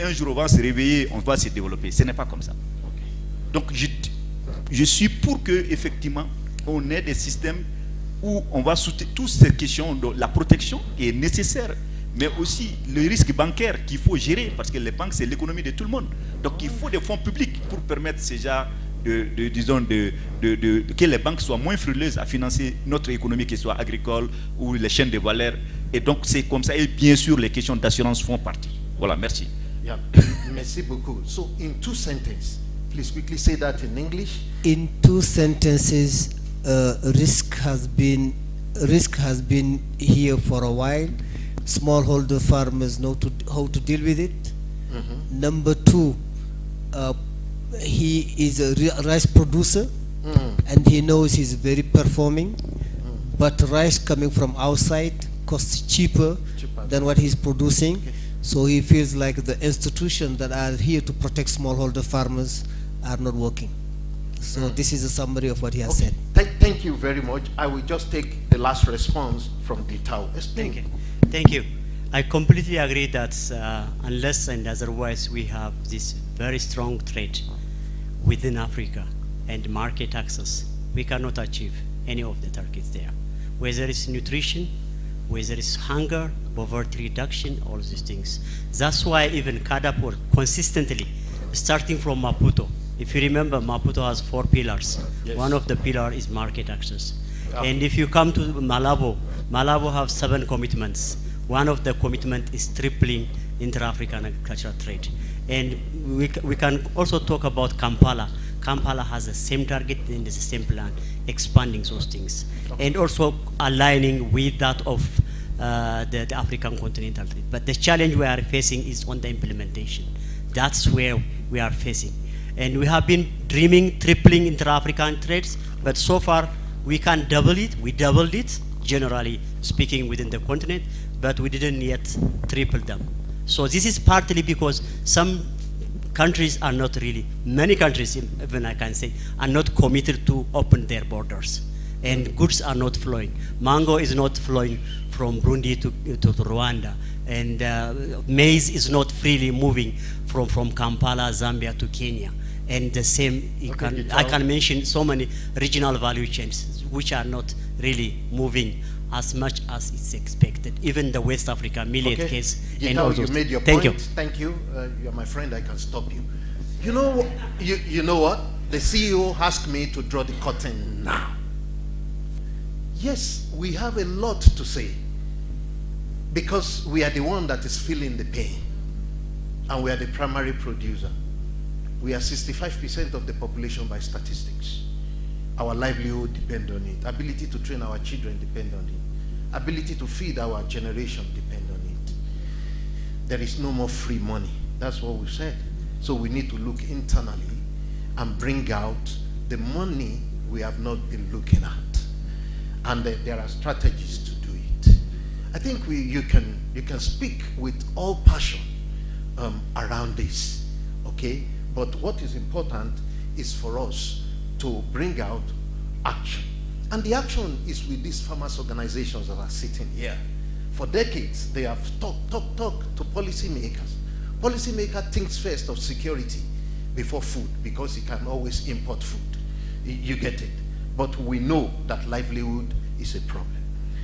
un jour on va se réveiller, on va se développer. Ce n'est pas comme ça. Donc je suis pour que effectivement on ait des systèmes où on va soutenir toutes ces questions de la protection qui est nécessaire, mais aussi le risque bancaire qu'il faut gérer, parce que les banques, c'est l'économie de tout le monde. Donc il faut des fonds publics pour permettre ces genres que les banques soient moins frileuses à financer notre économie, qu'elle soit agricole ou les chaînes de valeur. Et donc c'est comme ça. Et bien sûr, les questions d'assurance font partie. Voilà, merci. Yeah. Merci beaucoup. So in 2 sentences, please quickly say that in English. In 2 sentences, risk has been here for a while. Smallholder farmers know how to deal with it. Number 2, he is a rice producer, and he knows he's very performing, but rice coming from outside costs cheaper than what he's producing. So he feels like the institutions that are here to protect smallholder farmers are not working. So this is a summary of what he has said. Thank you very much. I will just take the last response from Ditao. Thank you. I completely agree that unless and otherwise we have this very strong trade within Africa and market access, we cannot achieve any of the targets there. Whether it's nutrition, whether it's hunger, poverty reduction, all these things. That's why even CAADP work consistently, starting from Maputo. If you remember, Maputo has 4 pillars. Yes. One of the pillars is market access. And if you come to Malabo, Malabo have 7 commitments. One of the commitments is tripling inter-African agricultural trade. And we can also talk about Kampala. Kampala has the same target and the same plan, expanding those things. And also aligning with that of the African continental trade. But the challenge we are facing is on the implementation. That's where we are facing. And we have been dreaming, tripling inter-African trades, but so far we can double it. We doubled it, generally speaking, within the continent, but we didn't yet triple them. So this is partly because some countries are not really, many countries, even I can say, are not committed to open their borders. And goods are not flowing. Mango is not flowing from Burundi to Rwanda. And maize is not freely moving from Kampala, Zambia to Kenya. And the same, I can mention so many regional value chains which are not really moving as much as it's expected. Even the West Africa millet case. You and know, all you those. made your Thank point. you. Thank you. You're my friend. I can stop you. You know, you know what? The CEO asked me to draw the curtain now. Yes, we have a lot to say because we are the one that is feeling the pain and we are the primary producer. We are 65% of the population by statistics. Our livelihood depends on it. Ability to train our children depends on it. Ability to feed our generation depends on it. There is no more free money. That's what we said. So we need to look internally and bring out the money we have not been looking at. And there are strategies to do it. I think you can speak with all passion around this, okay? But what is important is for us to bring out action. And the action is with these farmers' organizations that are sitting here. For decades, they have talked to policymakers. Policymaker thinks first of security before food because he can always import food. You get it. But we know that livelihood is a problem.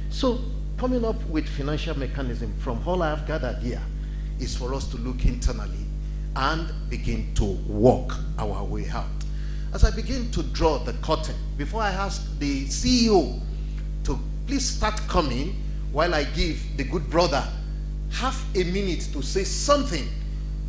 So coming up with financial mechanism from all I have gathered here is for us to look internally and begin to walk our way out. As I begin to draw the curtain, before I ask the CEO to please start coming while I give the good brother half a minute to say something,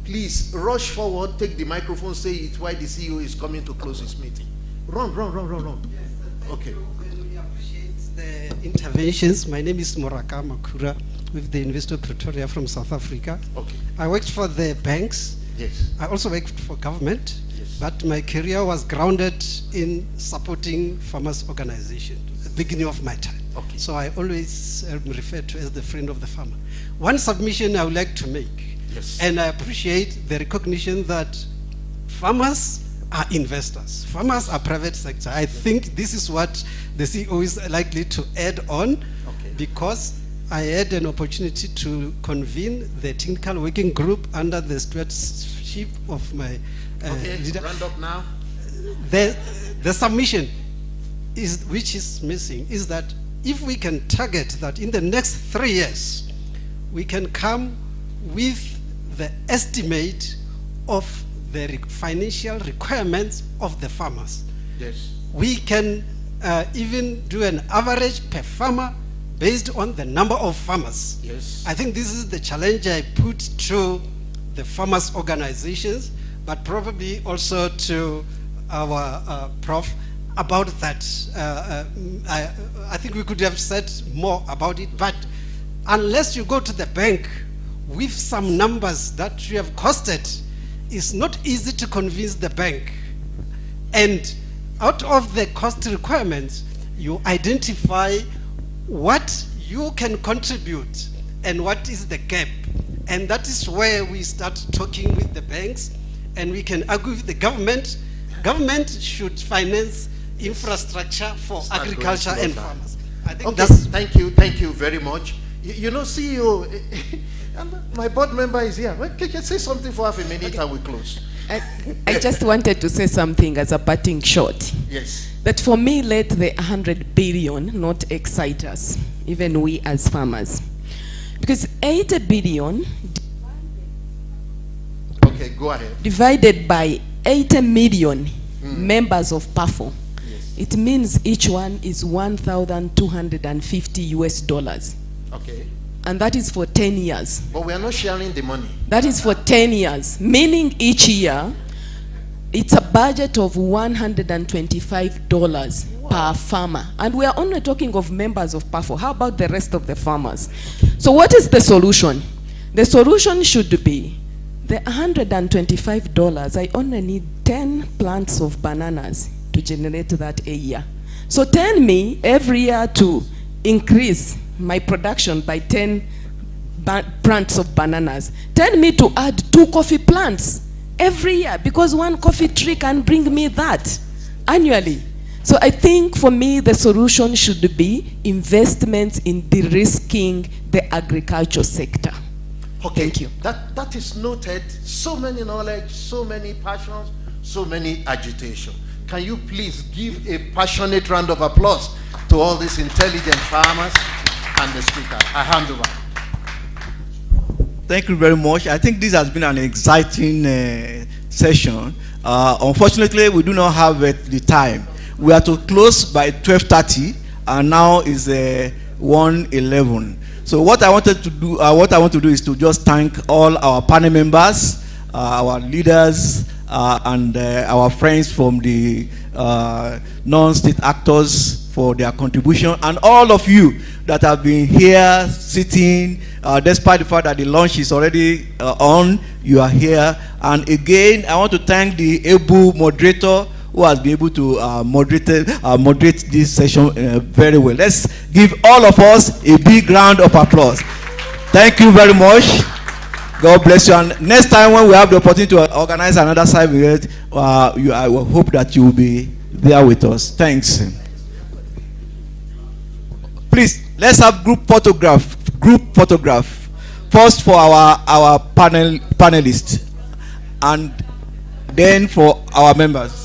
please rush forward, take the microphone, say it while the CEO is coming to close his meeting. Run. Yes, okay. We appreciate the interventions. My name is Moraka Makura with the Investor Pretoria from South Africa. Okay. I worked for the banks. Yes. I also worked for government. Yes. But my career was grounded in supporting farmers' organizations at the beginning of my time. Okay. So I always referred to as the friend of the farmer. One submission I would like to make, yes, and I appreciate the recognition that farmers are investors. Farmers are private sector. I think this is what the CEO is likely to add on, because I had an opportunity to convene the technical working group under the stewardship of my leader. Round up now. The submission is, which is missing, is that if we can target that in the next 3 years, we can come with the estimate of the financial requirements of the farmers. Yes. We can even do an average per farmer based on the number of farmers. Yes. I think this is the challenge I put to the farmers' organizations, but probably also to our prof about that. I think we could have said more about it, but unless you go to the bank with some numbers that you have costed, it's not easy to convince the bank. And out of the cost requirements, you identify what you can contribute and what is the gap. And that is where we start talking with the banks, and we can argue with the government. Government should finance infrastructure for agriculture and farmers. I think okay, that's... Thank you very much. You know, CEO, and my board member is here. Well, can you say something for half a minute and we close? I just wanted to say something as a parting shot. Yes. That for me, let the 100 billion not excite us, even we as farmers. Because 80 billion okay, go ahead, divided by 80 million members of PAFO, yes, it means each one is $1,250 US. Okay. And that is for 10 years. But we are not sharing the money. That is for 10 years, meaning each year, it's a budget of $125 per farmer. And we are only talking of members of PAFO. How about the rest of the farmers? So what is the solution? The solution should be the $125, I only need 10 plants of bananas to generate that a year. So tell me every year to increase my production by 10 plants of bananas. Tell me to add 2 coffee plants every year, because 1 coffee tree can bring me that annually. So I think for me the solution should be investments in de-risking the agriculture sector. Okay. Thank you. That is noted. So many knowledge, so many passions, so many agitation. Can you please give a passionate round of applause to all these intelligent farmers? and the speaker. I hand over. Thank you very much. I think this has been an exciting session. Unfortunately, we do not have the time. We are to close by 12:30, and now is 1:11. So what I want to do is to just thank all our panel members, our leaders, and our friends from the non-state actors for their contribution, and all of you that have been here sitting, despite the fact that the lunch is already on, you are here. And again, I want to thank the able moderator who has been able to moderate this session very well. Let's give all of us a big round of applause. Thank you very much. God bless you. And next time when we have the opportunity to organize another side event, I will hope that you will be there with us. Thanks. Please, let's have group photograph. First for our panelists, and then for our members.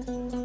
you.